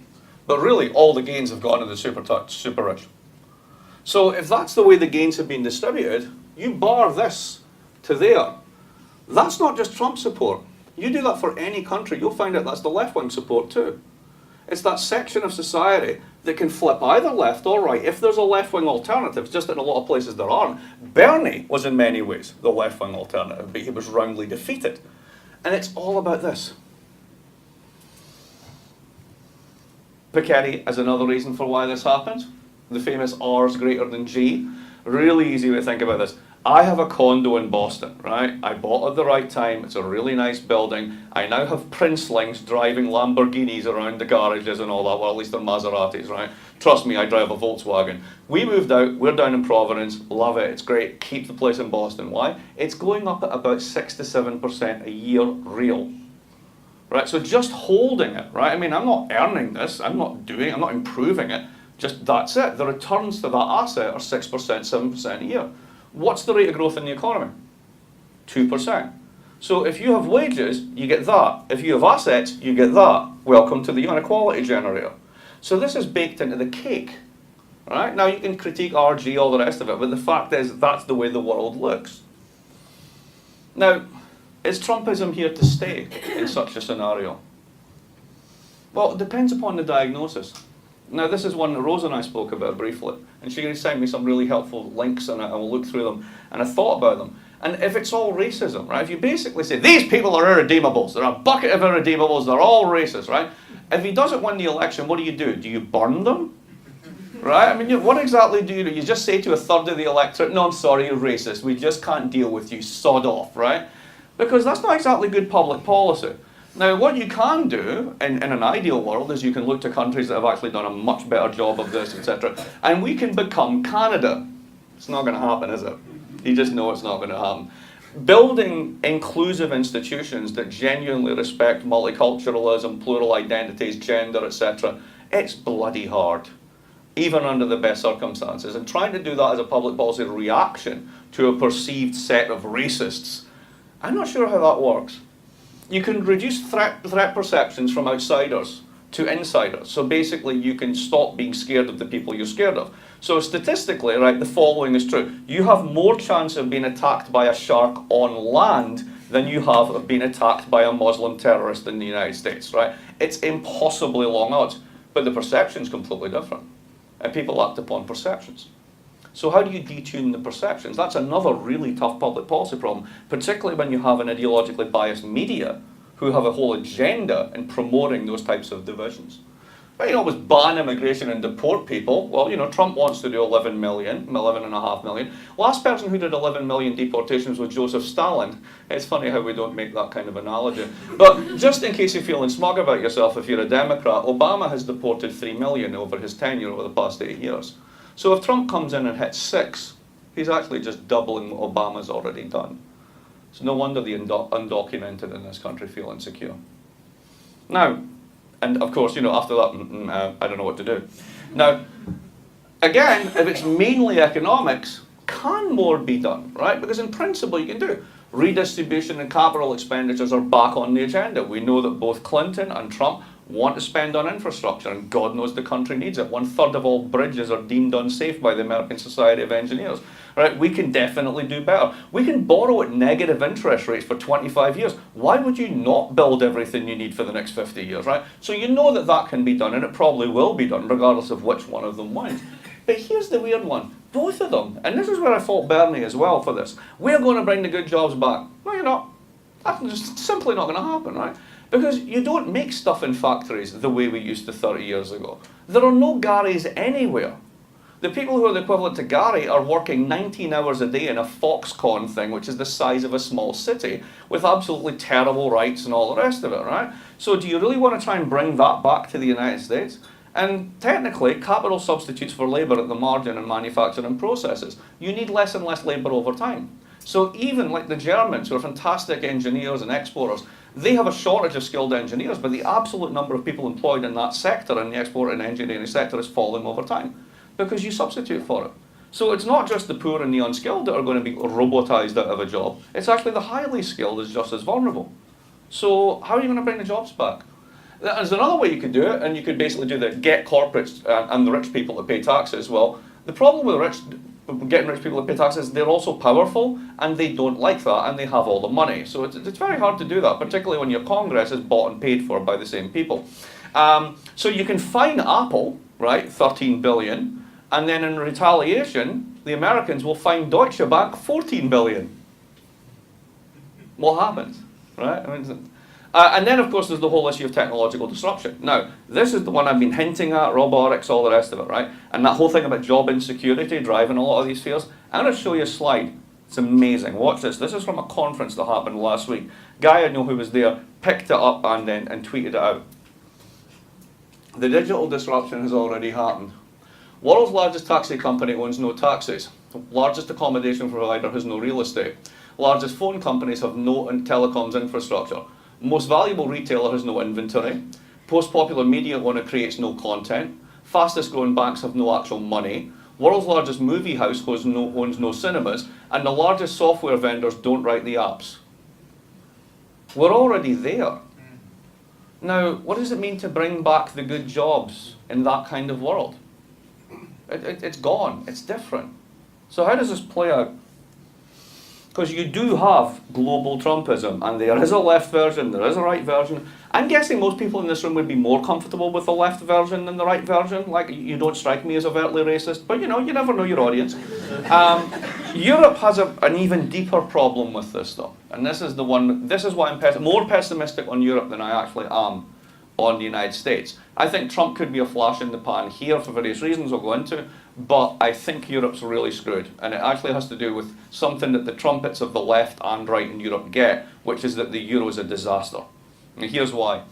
But really, all the gains have gone to the super rich. So if that's the way the gains have been distributed, you bar this to there. That's not just Trump support. You do that for any country, you'll find out that's the left-wing support too. It's that section of society that can flip either left or right if there's a left-wing alternative, just in a lot of places there aren't. Bernie was in many ways the left-wing alternative, but he was roundly defeated. And it's all about this. Piketty is another reason for why this happens. The famous R's greater than G. Really easy way to think about this. I have a condo in Boston, right? I bought at the right time. It's a really nice building. I now have princelings driving Lamborghinis around the garages and all that. Well, at least they're Maseratis, right? Trust me, I drive a Volkswagen. We moved out. We're down in Providence. Love it. It's great. Keep the place in Boston. Why? It's going up at about 6 to 7% a year real. Right? So just holding it, right? I mean, I'm not earning this. I'm not improving it. Just that's it. The returns to that asset are 6%, 7% a year. What's the rate of growth in the economy? 2%. So if you have wages, you get that. If you have assets, you get that. Welcome to the inequality generator. So this is baked into the cake. Right? Now you can critique RG, all the rest of it, but the fact is that's the way the world looks. Now, is Trumpism here to stay in such a scenario? Well, it depends upon the diagnosis. Now, this is one that Rose and I spoke about briefly, and she sent me some really helpful links, and I will look through them, and I thought about them. And if it's all racism, right, if you basically say, these people are irredeemables, they're a bucket of irredeemables, they're all racist, right? If he doesn't win the election, what do? Do you burn them? Right? I mean, what exactly do? You just say to a third of the electorate, no, I'm sorry, you're racist, we just can't deal with you, sod off, right? Because that's not exactly good public policy. Now, what you can do in an ideal world is you can look to countries that have actually done a much better job of this, etc. And we can become Canada. It's not going to happen, is it? You just know it's not going to happen. Building inclusive institutions that genuinely respect multiculturalism, plural identities, gender, etc., it's bloody hard, even under the best circumstances. And trying to do that as a public policy reaction to a perceived set of racists, I'm not sure how that works. You can reduce threat perceptions from outsiders to insiders. So basically you can stop being scared of the people you're scared of. So statistically, right, the following is true. You have more chance of being attacked by a shark on land than you have of being attacked by a Muslim terrorist in the United States, right? It's impossibly long odds, but the perception's completely different. And people act upon perceptions. So how do you detune the perceptions? That's another really tough public policy problem, particularly when you have an ideologically biased media who have a whole agenda in promoting those types of divisions. But, always ban immigration and deport people. Well, Trump wants to do 11.5 million. Last person who did 11 million deportations was Joseph Stalin. It's funny how we don't make that kind of analogy. But just in case you're feeling smug about yourself, if you're a Democrat, Obama has deported 3 million over his tenure over the past 8 years. So if Trump comes in and hits 6, he's actually just doubling what Obama's already done. It's no wonder the undocumented in this country feel insecure. Now, and of course, after that, I don't know what to do. Now, again, if it's mainly economics, can more be done, right? Because in principle, you can do. Redistribution and capital expenditures are back on the agenda. We know that both Clinton and Trump want to spend on infrastructure, and God knows the country needs it. 1/3 of all bridges are deemed unsafe by the American Society of Engineers. Right? We can definitely do better. We can borrow at negative interest rates for 25 years. Why would you not build everything you need for the next 50 years, right? So you know that that can be done, and it probably will be done, regardless of which one of them wins. But here's the weird one. Both of them, and this is where I fault Bernie as well for this, we're going to bring the good jobs back. No, you're not. That's just simply not going to happen, right? Because you don't make stuff in factories the way we used to 30 years ago. There are no Garys anywhere. The people who are the equivalent to Gary are working 19 hours a day in a Foxconn thing, which is the size of a small city, with absolutely terrible rights and all the rest of it, right? So do you really want to try and bring that back to the United States? And technically, capital substitutes for labour at the margin in manufacturing processes. You need less and less labour over time. So even like the Germans, who are fantastic engineers and exporters, they have a shortage of skilled engineers, but the absolute number of people employed in that sector, in the export and engineering sector, is falling over time, because you substitute for it. So it's not just the poor and the unskilled that are going to be robotised out of a job. It's actually the highly skilled is just as vulnerable. So how are you going to bring the jobs back? There's another way you could do it, and you could basically do the get corporates and the rich people to pay taxes. Well, the problem with getting rich people to pay taxes, they're also powerful, and they don't like that, and they have all the money. So it's very hard to do that, particularly when your Congress is bought and paid for by the same people. So you can fine Apple, right, 13 billion, and then in retaliation, the Americans will fine Deutsche Bank 14 billion. What happens, right? I mean, and then, of course, there's the whole issue of technological disruption. Now, this is the one I've been hinting at, robotics, all the rest of it, right? And that whole thing about job insecurity driving a lot of these fears. I'm going to show you a slide. It's amazing. Watch this. This is from a conference that happened last week. Guy I know who was there picked it up and tweeted it out. The digital disruption has already happened. World's largest taxi company owns no taxis. Largest accommodation provider has no real estate. Largest phone companies have no telecoms infrastructure. Most valuable retailer has no inventory. Most popular media owner creates no content. Fastest growing banks have no actual money. World's largest movie house owns no cinemas. And the largest software vendors don't write the apps. We're already there. Now, what does it mean to bring back the good jobs in that kind of world? It's gone. It's different. So how does this play out? Because you do have global Trumpism, and there is a left version, there is a right version. I'm guessing most people in this room would be more comfortable with the left version than the right version. Like, you don't strike me as overtly racist, but you know, you never know your audience. Europe has an even deeper problem with this, though. And this is why I'm more pessimistic on Europe than I actually am on the United States. I think Trump could be a flash in the pan here for various reasons I'll go into, but I think Europe's really screwed. And it actually has to do with something that the trumpets of the left and right in Europe get, which is that the euro is a disaster. And here's why.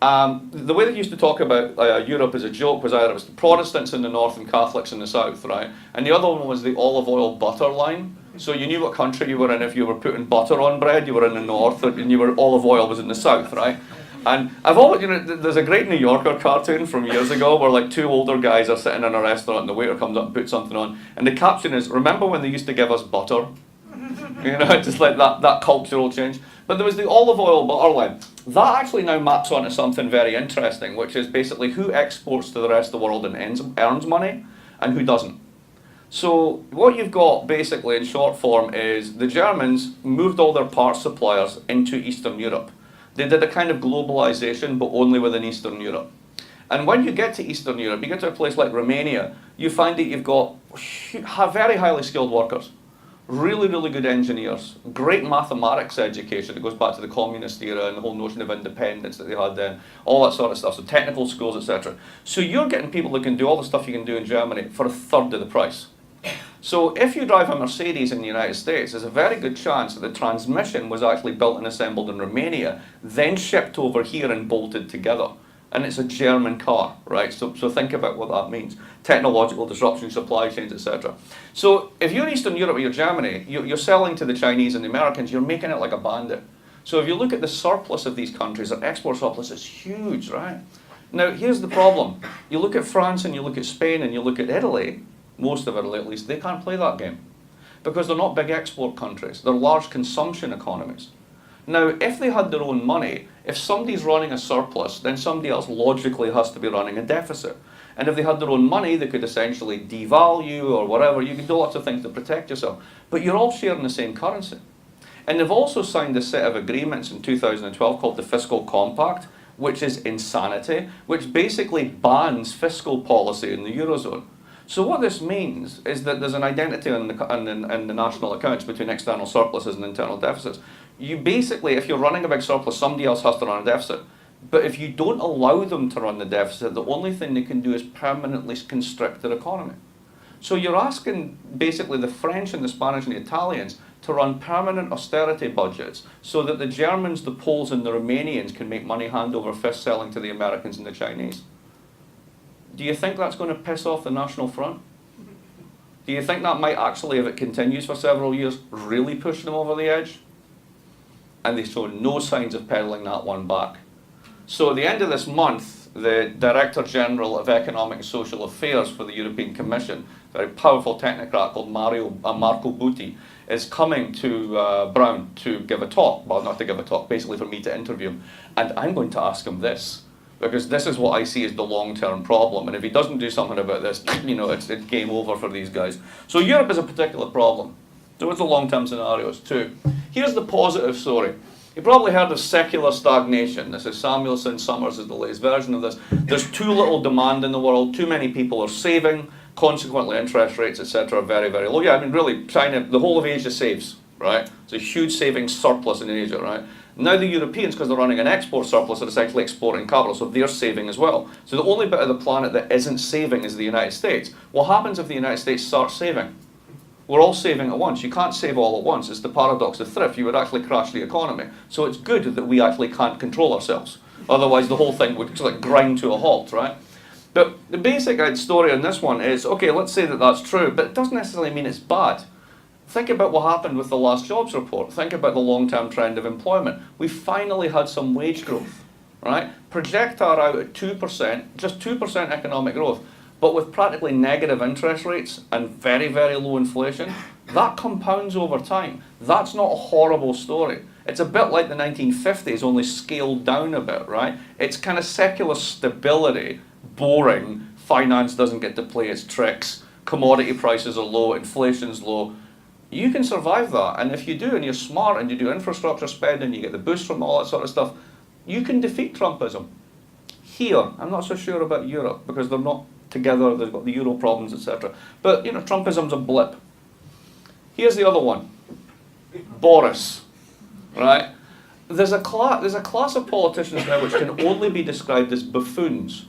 The way they used to talk about Europe as a joke was either it was the Protestants in the north and Catholics in the south, right? And the other one was the olive oil butter line. So you knew what country you were in if you were putting butter on bread, you were in the north, and olive oil was in the south, right? And I've always, there's a great New Yorker cartoon from years ago where like two older guys are sitting in a restaurant and the waiter comes up and puts something on, and the caption is, remember when they used to give us butter? Just like that cultural change. But there was the olive oil butter line. That actually now maps onto something very interesting, which is basically who exports to the rest of the world and earns money, and who doesn't. So what you've got basically in short form is the Germans moved all their parts suppliers into Eastern Europe. They did a kind of globalization, but only within Eastern Europe. And when you get to Eastern Europe, you get to a place like Romania, you find that you've got very highly skilled workers, really, really good engineers, great mathematics education. It goes back to the communist era and the whole notion of independence that they had then, all that sort of stuff, so technical schools, etc. So you're getting people that can do all the stuff you can do in Germany for a third of the price. So if you drive a Mercedes in the United States, there's a very good chance that the transmission was actually built and assembled in Romania, then shipped over here and bolted together. And it's a German car, right? So think about what that means. Technological disruption, supply chains, etc. So if you're Eastern Europe or you're Germany, you're selling to the Chinese and the Americans, you're making it like a bandit. So if you look at the surplus of these countries, their export surplus is huge, right? Now, here's the problem. You look at France and you look at Spain and you look at Italy, most of Italy at least, they can't play that game. Because they're not big export countries. They're large consumption economies. Now, if they had their own money, if somebody's running a surplus, then somebody else logically has to be running a deficit. And if they had their own money, they could essentially devalue or whatever. You can do lots of things to protect yourself. But you're all sharing the same currency. And they've also signed a set of agreements in 2012 called the Fiscal Compact, which is insanity, which basically bans fiscal policy in the Eurozone. So what this means is that there's an identity in the national accounts between external surpluses and internal deficits. You basically, if you're running a big surplus, somebody else has to run a deficit. But if you don't allow them to run the deficit, the only thing they can do is permanently constrict their economy. So you're asking basically the French and the Spanish and the Italians to run permanent austerity budgets so that the Germans, the Poles and the Romanians can make money hand over fist selling to the Americans and the Chinese. Do you think that's going to piss off the National Front? Do you think that might actually, if it continues for several years, really push them over the edge? And they show no signs of peddling that one back. So at the end of this month, the Director General of Economic and Social Affairs for the European Commission, a very powerful technocrat called Marco Butti, is coming to Brown to give a talk. Well, not to give a talk, basically for me to interview him. And I'm going to ask him this, because this is what I see as the long-term problem. And if he doesn't do something about this, it's game over for these guys. So Europe is a particular problem. So what's the long-term scenarios too? Here's the positive story. You probably heard of secular stagnation. This is Samuelson, Summers is the latest version of this. There's too little demand in the world, too many people are saving, consequently interest rates, etc. are very, very low. Yeah, I mean really, China, the whole of Asia saves, right? It's a huge savings surplus in Asia, right? Now the Europeans, because they're running an export surplus, are essentially exporting capital, so they're saving as well. So the only bit of the planet that isn't saving is the United States. What happens if the United States starts saving? We're all saving at once. You can't save all at once. It's the paradox of thrift. You would actually crash the economy. So it's good that we actually can't control ourselves. Otherwise, the whole thing would sort of grind to a halt, right? But the basic story on this one is, okay, let's say that that's true, but it doesn't necessarily mean it's bad. Think about what happened with the last jobs report. Think about the long-term trend of employment. We finally had some wage growth, right? Project that out at 2%, just 2% economic growth, but with practically negative interest rates and very, very low inflation, that compounds over time. That's not a horrible story. It's a bit like the 1950s, only scaled down a bit, right? It's kind of secular stability, boring, finance doesn't get to play its tricks, commodity prices are low, inflation's low. You can survive that, and if you do, and you're smart, and you do infrastructure spending, you get the boost from all that sort of stuff, you can defeat Trumpism. Here, I'm not so sure about Europe, because they're not together, they've got the euro problems, etc. But, you know, Trumpism's a blip. Here's the other one. Boris, right? There's a class of politicians now which can only be described as buffoons.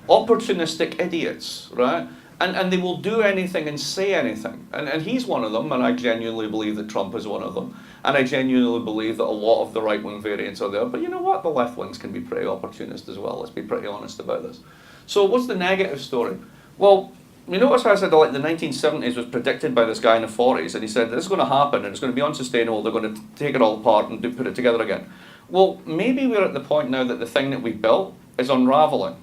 Opportunistic idiots, right? And they will do anything and say anything. And he's one of them, and I genuinely believe that Trump is one of them. And I genuinely believe that a lot of the right-wing variants are there. But you know what? The left wings can be pretty opportunist as well. Let's be pretty honest about this. So what's the negative story? Well, you notice how I said like the 1970s was predicted by this guy in the 40s, and he said this is going to happen and it's going to be unsustainable, they're going to take it all apart and put it together again. Well, maybe we're at the point now that the thing that we built is unraveling.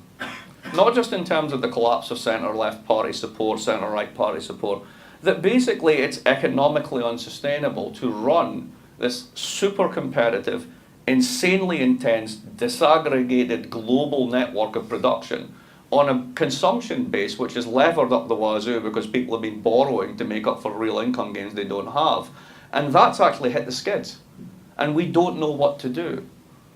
Not just in terms of the collapse of centre-left party support, centre-right party support, that basically it's economically unsustainable to run this super competitive, insanely intense, disaggregated global network of production on a consumption base which is levered up the wazoo because people have been borrowing to make up for real income gains they don't have. And that's actually hit the skids. And we don't know what to do.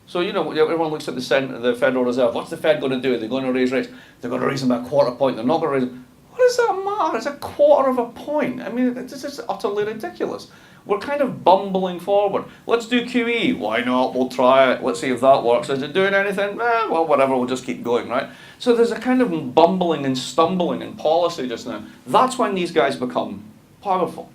So, you know, everyone looks at the Federal Reserve. What's the Fed going to do? They're going to raise rates. They're going to raise them by a quarter point. They're not going to raise them. What does that matter? It's a quarter of a point. I mean, this is utterly ridiculous. We're kind of bumbling forward. Let's do QE. Why not? We'll try it. Let's see if that works. Is it doing anything? Well, whatever. We'll just keep going, right? So there's a kind of bumbling and stumbling in policy just now. That's when these guys become powerful.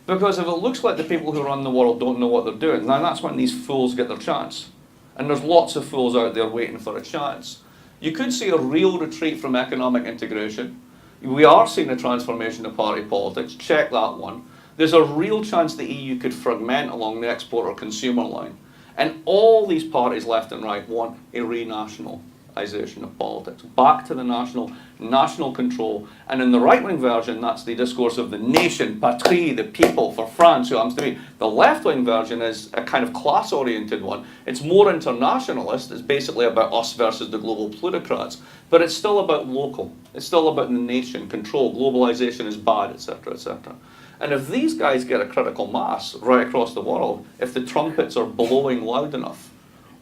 Because if it looks like the people who run the world don't know what they're doing, then that's when these fools get their chance. And there's lots of fools out there waiting for a chance. You could see a real retreat from economic integration. We are seeing a transformation of party politics. Check that one. There's a real chance the EU could fragment along the export or consumer line. And all these parties left and right want a renationalisation of politics. Back to the national control. And in the right-wing version, that's the discourse of the nation, patrie, the people, for France, who happens to be. The left-wing version is a kind of class-oriented one. It's more internationalist. It's basically about us versus the global plutocrats. But it's still about local. It's still about the nation, control. Globalization is bad, etc., etc. And if these guys get a critical mass right across the world, if the trumpets are blowing loud enough,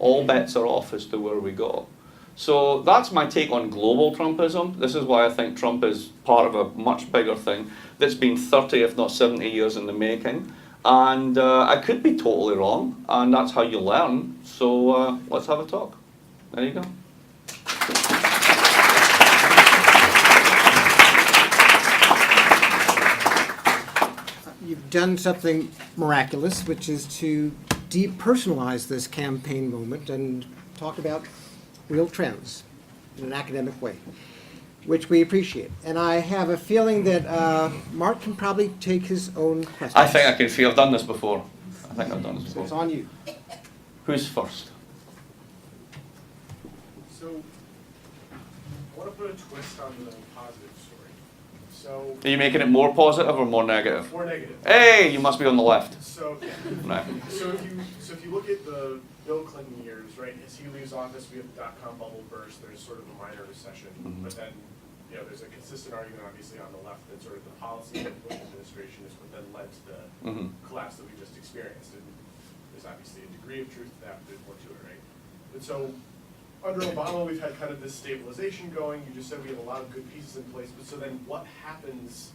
all bets are off as to where we go. So that's my take on global Trumpism. This is why I think Trump is part of a much bigger thing that's been 30, if not 70 years in the making. And I could be totally wrong, and that's how you learn. So let's have a talk. There you go. You've done something miraculous, which is to depersonalize this campaign moment and talk about real trends in an academic way, which we appreciate. And I have a feeling that Mark can probably take his own questions. I think I can see. I've done this before. I think I've done this So before. it's on you. Who's first? So, I want to put a twist on the positive story. So, Are you making it more positive or more negative? more negative. Hey, you must be on the left. So, Right. so if you look at the Bill Clinton years, right, as he leaves office, we have the dot-com bubble burst, there's sort of a minor recession, but then, you know, there's a consistent argument, obviously, on the left that sort of the policy of the Bush administration is what then led to the collapse that we just experienced. And there's obviously a degree of truth to that, but there's more to it, right? And so under Obama, we've had kind of this stabilization going. You just said we have a lot of good pieces in place, but so then what happens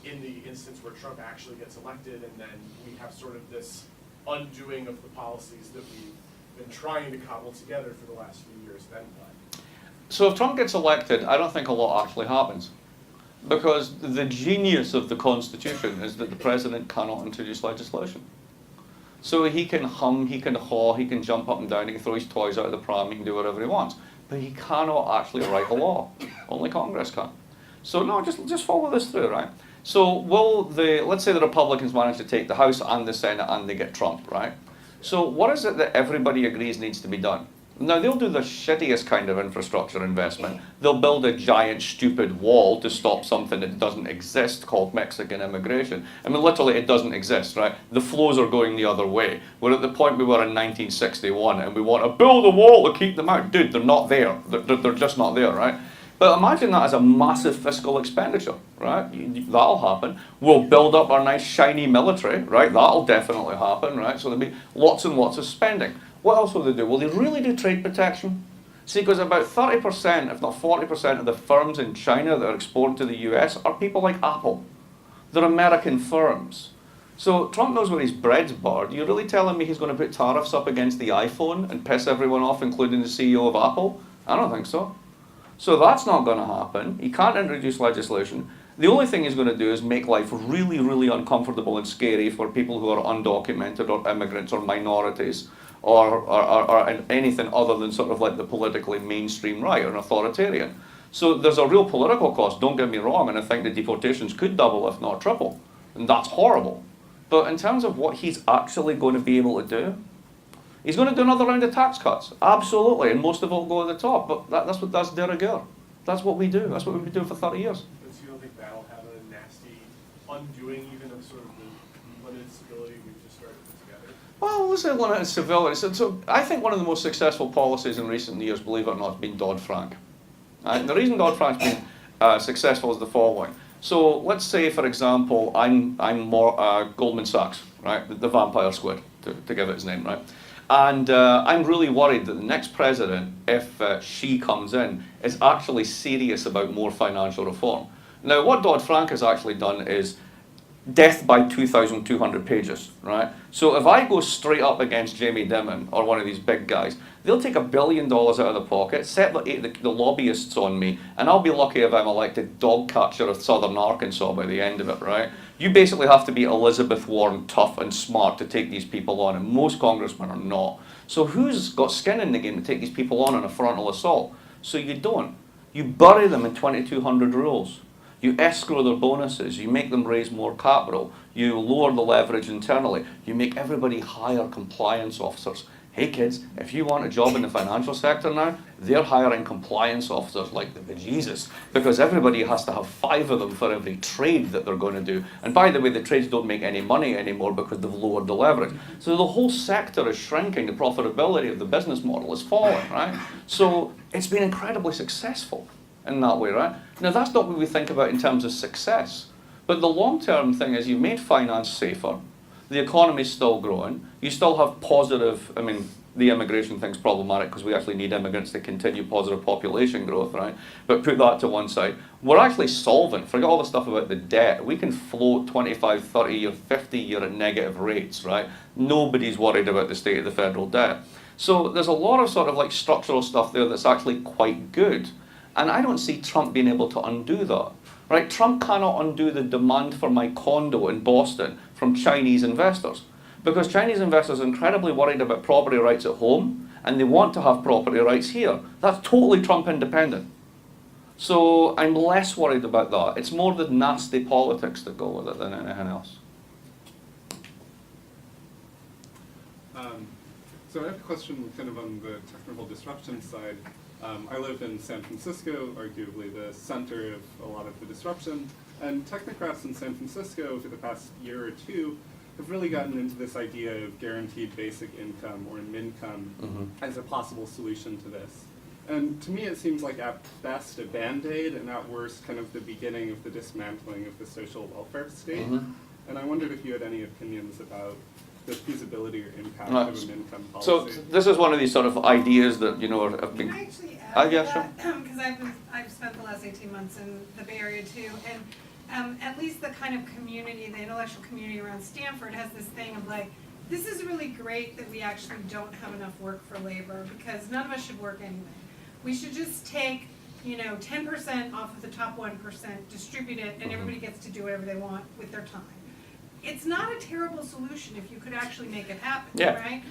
in the instance where Trump actually gets elected and then we have sort of this undoing of the policies that we've been trying to cobble together for the last few years, then what? So if Trump gets elected, I don't think a lot actually happens. Because the genius of the Constitution is that the president cannot introduce legislation. So he can hum, he can haw, he can jump up and down, he can throw his toys out of the pram, he can do whatever he wants. But he cannot actually write a law. Only Congress can. So no, just follow this through, right? So let's say the Republicans manage to take the House and the Senate and they get Trump, right? So what is it that everybody agrees needs to be done? Now, they'll do the shittiest kind of infrastructure investment. They'll build a giant, stupid wall to stop something that doesn't exist called Mexican immigration. I mean, literally, it doesn't exist, right? The flows are going the other way. We're at the point we were in 1961, and we want to build a wall to keep them out. Dude, they're not there. They're just not there, right? But imagine that as a massive fiscal expenditure, right? That'll happen. We'll build up our nice, shiny military, right? That'll definitely happen, right? So there'll be lots and lots of spending. What else will they do? Will they really do trade protection? See, because about 30%, if not 40% of the firms in China that are exporting to the US are people like Apple. They're American firms. So Trump knows where his bread's buttered. You're really telling me he's going to put tariffs up against the iPhone and piss everyone off, including the CEO of Apple? I don't think so. So that's not going to happen. He can't introduce legislation. The only thing he's going to do is make life really, really uncomfortable and scary for people who are undocumented or immigrants or minorities or anything other than sort of like the politically mainstream right or an authoritarian. So there's a real political cost, don't get me wrong, and I think the deportations could double if not triple. And that's horrible. But in terms of what he's actually going to be able to do, he's going to do another round of tax cuts, absolutely, and most of it will go to the top. But that's de rigueur. That's what we do. That's what we've been doing for 30 years. So you don't think that'll have a nasty undoing even of sort of the limited stability we've just started to put together? Well, let's say limited civility. So I think one of the most successful policies in recent years, believe it or not, has been Dodd-Frank. And the reason Dodd-Frank's been successful is the following. So let's say, for example, I'm more Goldman Sachs, right? The vampire squid, to give it its name, right? And I'm really worried that the next president, if she comes in, is actually serious about more financial reform. Now, what Dodd-Frank has actually done is death by 2,200 pages, right? So if I go straight up against Jamie Dimon or one of these big guys, they'll take $1 billion out of the pocket, set the lobbyists on me, and I'll be lucky if I'm elected dog catcher of southern Arkansas by the end of it, right? You basically have to be Elizabeth Warren, tough and smart to take these people on, and most congressmen are not. So who's got skin in the game to take these people on a frontal assault? So you don't. You bury them in 2,200 rules. You escrow their bonuses, you make them raise more capital, you lower the leverage internally, you make everybody hire compliance officers. Hey kids, if you want a job in the financial sector now, they're hiring compliance officers like the bejesus, because everybody has to have 5 of them for every trade that they're going to do. And by the way, the trades don't make any money anymore because they've lowered the leverage. So the whole sector is shrinking, the profitability of the business model is falling, right? So it's been incredibly successful in that way, right? Now that's not what we think about in terms of success. But the long-term thing is you've made finance safer, the economy's still growing, you still have positive, I mean, the immigration thing's problematic because we actually need immigrants to continue positive population growth, right? But put that to one side. We're actually solvent, forget all the stuff about the debt, we can float 25, 30 year, 50 year at negative rates, right? Nobody's worried about the state of the federal debt. So there's a lot of sort of like structural stuff there that's actually quite good. And I don't see Trump being able to undo that. Right? Trump cannot undo the demand for my condo in Boston from Chinese investors. Because Chinese investors are incredibly worried about property rights at home, and they want to have property rights here. That's totally Trump independent. So I'm less worried about that. It's more the nasty politics that go with it than anything else. So I have a question kind of on the technical disruption side. I live in San Francisco, arguably the center of a lot of the disruption, and technocrats in San Francisco for the past year or two have really gotten into this idea of guaranteed basic income or MINCOME as a possible solution to this. And to me it seems like at best a band-aid and at worst kind of the beginning of the dismantling of the social welfare state. And I wondered if you had any opinions about the feasibility or impact Right. of an income So policy. this is one of these sort of ideas that, you know, have been... Can I actually add Yeah, to sure. that? Because I've spent the last 18 months in the Bay Area too, and at least the kind of community, the intellectual community around Stanford has this thing of like, this is really great that we actually don't have enough work for labor, because none of us should work anyway. We should just take, 10% off of the top 1%, distribute it, and everybody gets to do whatever they want with their time. It's not a terrible solution if you could actually make it happen, Yeah. right?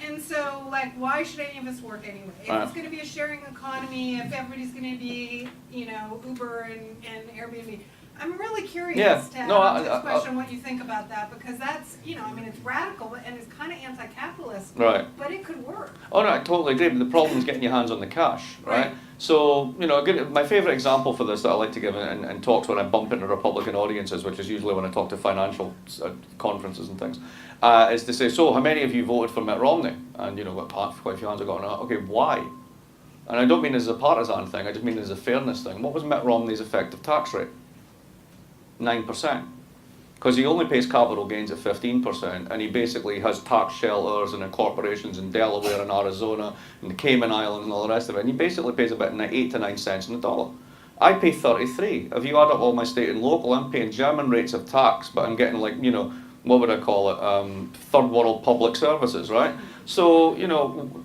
And so, like, why should any of us work anyway? If Right. it's gonna be a sharing economy, if everybody's gonna be, Uber and Airbnb, I'm really curious Yeah. to No, ask this question, what you think about that, because that's, it's radical and it's kind of anti-capitalist, Right. but it could work. Oh no, I totally agree, but the problem is getting your hands on the cash, right? Right. So, my favourite example for this that I like to give in talks when I bump into Republican audiences, which is usually when I talk to financial conferences and things, is to say, so how many of you voted for Mitt Romney? And, quite a few hands are going, okay, why? And I don't mean as a partisan thing, I just mean as a fairness thing. What was Mitt Romney's effective tax rate? 9%. Because he only pays capital gains at 15%, and he basically has tax shelters and corporations in Delaware and Arizona and the Cayman Islands and all the rest of it, and he basically pays about 8 to 9 cents on the dollar. I pay 33. If you add up all my state and local, I'm paying German rates of tax, but I'm getting what would I call it, third world public services, right? So,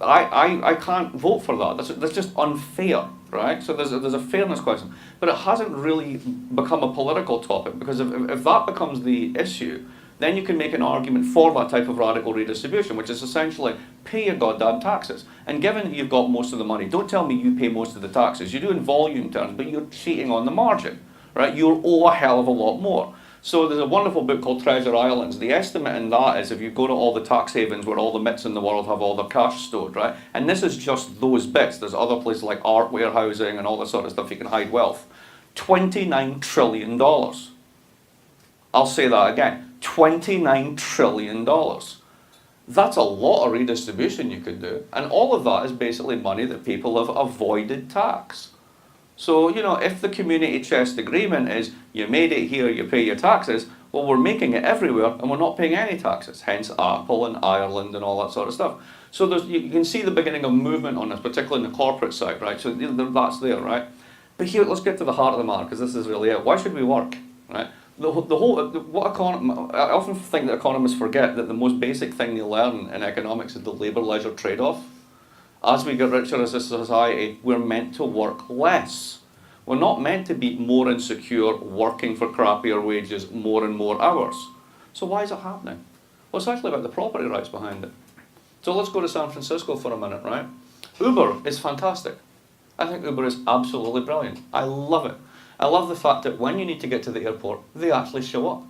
I can't vote for that. That's just unfair, right? So there's a fairness question. But it hasn't really become a political topic, because if that becomes the issue, then you can make an argument for that type of radical redistribution, which is essentially pay your goddamn taxes. And given that you've got most of the money, don't tell me you pay most of the taxes. You do in volume terms, but you're cheating on the margin, right? You owe a hell of a lot more. So there's a wonderful book called Treasure Islands. The estimate in that is if you go to all the tax havens where all the mitts in the world have all their cash stored, right? And this is just those bits. There's other places like art warehousing and all that sort of stuff you can hide wealth. $29 trillion. I'll say that again. $29 trillion. That's a lot of redistribution you could do. And all of that is basically money that people have avoided tax. So, if the community chest agreement is, you made it here, you pay your taxes, well, we're making it everywhere and we're not paying any taxes, hence Apple and Ireland and all that sort of stuff. So you can see the beginning of movement on this, particularly in the corporate side, right? So that's there, right? But here, let's get to the heart of the matter, because this is really it. Why should we work, right? I often think that economists forget that the most basic thing they learn in economics is the labour-leisure trade-off. As we get richer as a society, we're meant to work less. We're not meant to be more insecure, working for crappier wages, more and more hours. So why is it happening? Well, it's actually about the property rights behind it. So let's go to San Francisco for a minute, right? Uber is fantastic. I think Uber is absolutely brilliant. I love it. I love the fact that when you need to get to the airport, they actually show up.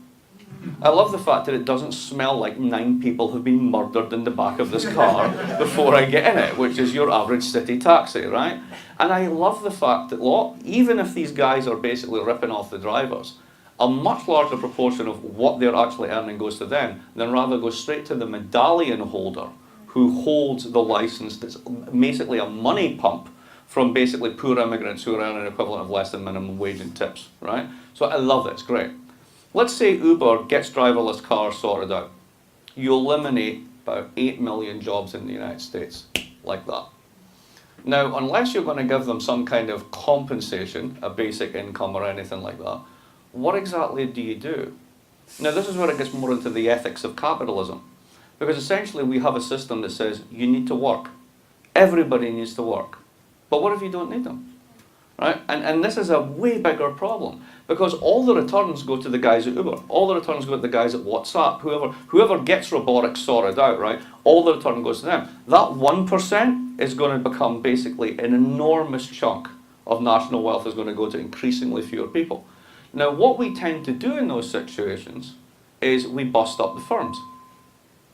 I love the fact that it doesn't smell like 9 people have been murdered in the back of this car before I get in it, which is your average city taxi, right? And I love the fact that, even if these guys are basically ripping off the drivers, a much larger proportion of what they're actually earning goes to them than rather goes straight to the medallion holder who holds the license that's basically a money pump from basically poor immigrants who are earning an equivalent of less than minimum wage and tips, right? So I love it, it's great. Let's say Uber gets driverless cars sorted out. You eliminate about 8 million jobs in the United States, like that. Now, unless you're going to give them some kind of compensation, a basic income or anything like that, what exactly do you do? Now, this is where it gets more into the ethics of capitalism. Because essentially we have a system that says you need to work. Everybody needs to work. But what if you don't need them? Right? And this is a way bigger problem, because all the returns go to the guys at Uber, all the returns go to the guys at WhatsApp, whoever gets robotics sorted out, right? All the return goes to them. That 1% is going to become basically an enormous chunk of national wealth is going to go to increasingly fewer people. Now, what we tend to do in those situations is we bust up the firms.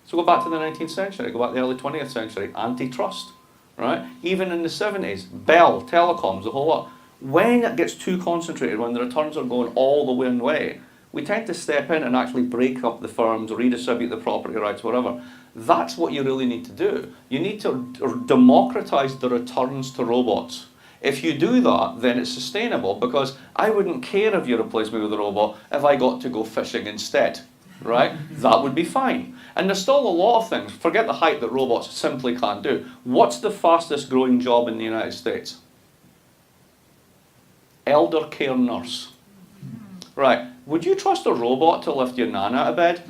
So go back to the 19th century, go back to the early 20th century, antitrust, right? Even in the 70s, Bell, telecoms, the whole lot. When it gets too concentrated, when the returns are going all the one way, we tend to step in and actually break up the firms, redistribute the property rights, whatever. That's what you really need to do. You need to democratize the returns to robots. If you do that, then it's sustainable, because I wouldn't care if you replaced me with a robot if I got to go fishing instead. right? That would be fine. And there's still a lot of things. Forget the hype that robots simply can't do. What's the fastest growing job in the United States? Elder care nurse. Right, would you trust a robot to lift your nan out of bed?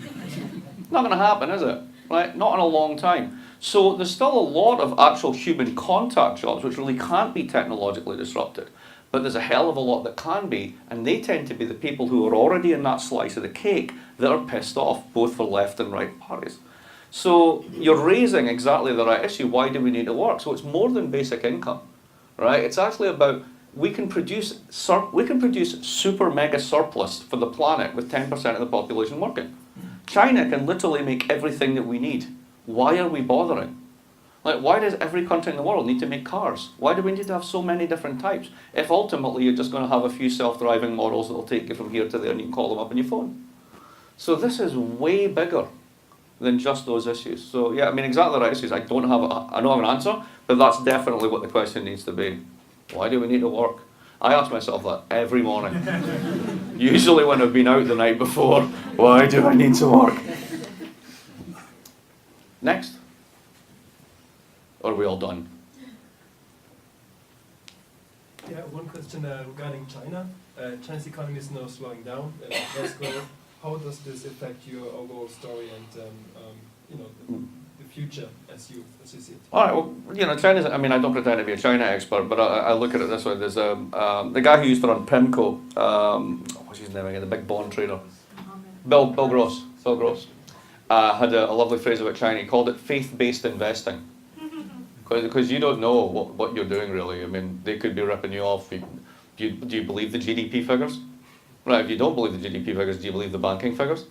Not going to happen, is it? Right, not in a long time. So there's still a lot of actual human contact jobs which really can't be technologically disrupted. But there's a hell of a lot that can be, and they tend to be the people who are already in that slice of the cake that are pissed off, both for left and right parties. So you're raising exactly the right issue. Why do we need to work? So it's more than basic income, right? It's actually about we can produce super mega surplus for the planet with 10% of the population working. China can literally make everything that we need. Why are we bothering? Like, why does every country in the world need to make cars? Why do we need to have so many different types? If ultimately you're just going to have a few self-driving models that will take you from here to there and you can call them up on your phone. So this is way bigger than just those issues. So yeah, I mean, exactly the right issues. I don't have an answer, but that's definitely what the question needs to be. Why do we need to work? I ask myself that every morning. Usually when I've been out the night before. Why do I need to work? Next. Or are we all done? Yeah, one question regarding China. China's economy is now slowing down, less growth. How does this affect your overall story and the future as you see it? All right, well, China's, I mean, I don't pretend to be a China expert, but I look at it this way. There's the guy who used to run PIMCO, what's his name again, the big bond trader? Bill Gross. Bill Gross. Had a lovely phrase about China. He called it faith-based investing. Because you don't know what you're doing, really. I mean, they could be ripping you off. Do you believe the GDP figures? Right, if you don't believe the GDP figures, do you believe the banking figures?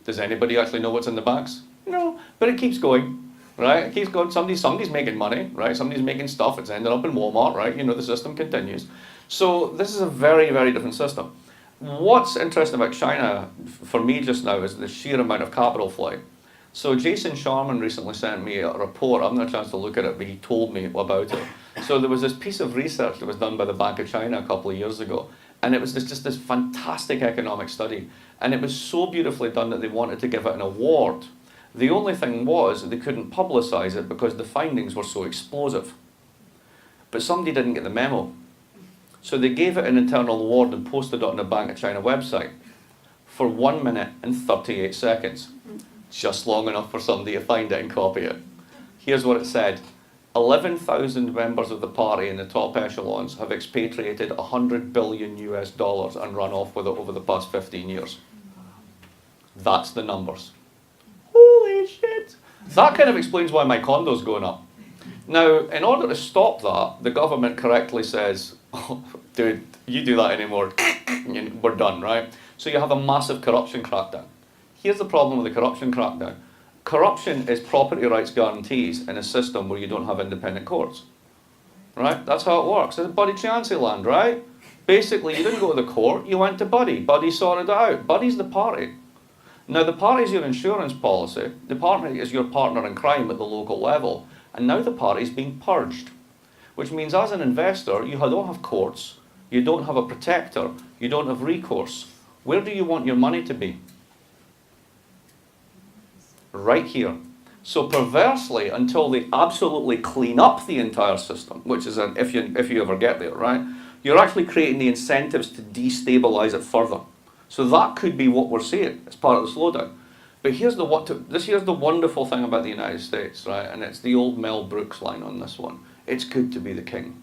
Does anybody actually know what's in the banks? No, but it keeps going, right? It keeps going. Somebody's making money, right? Somebody's making stuff. It's ended up in Walmart, right? The system continues. So this is a very, very different system. What's interesting about China, for me just now, is the sheer amount of capital flight. So Jason Sharman recently sent me a report. I haven't had a chance to look at it, but he told me about it. So there was this piece of research that was done by the Bank of China a couple of years ago, and it was just this fantastic economic study. And it was so beautifully done that they wanted to give it an award. The only thing was they couldn't publicize it because the findings were so explosive. But somebody didn't get the memo. So they gave it an internal award and posted it on the Bank of China website for 1 minute and 38 seconds. Just long enough for somebody to find it and copy it. Here's what it said. 11,000 members of the party in the top echelons have expatriated $100 billion and run off with it over the past 15 years. That's the numbers. Holy shit! That kind of explains why my condo's going up. Now, in order to stop that, the government correctly says, oh, dude, you do that anymore, we're done, right? So you have a massive corruption crackdown. Here's the problem with the corruption crackdown. Corruption is property rights guarantees in a system where you don't have independent courts. Right? That's how it works. It's Buddy Chancy land, right? Basically, you didn't go to the court, you went to Buddy. Buddy sorted it out. Buddy's the party. Now, the party's your insurance policy. The party is your partner in crime at the local level. And now the party's being purged. Which means as an investor, you don't have courts, you don't have a protector, you don't have recourse. Where do you want your money to be? Right here. So perversely, until they absolutely clean up the entire system, which is if you ever get there, right? You're actually creating the incentives to destabilize it further. So that could be what we're seeing as part of the slowdown. But here's the wonderful thing about the United States, right? And it's the old Mel Brooks line on this one. It's good to be the king,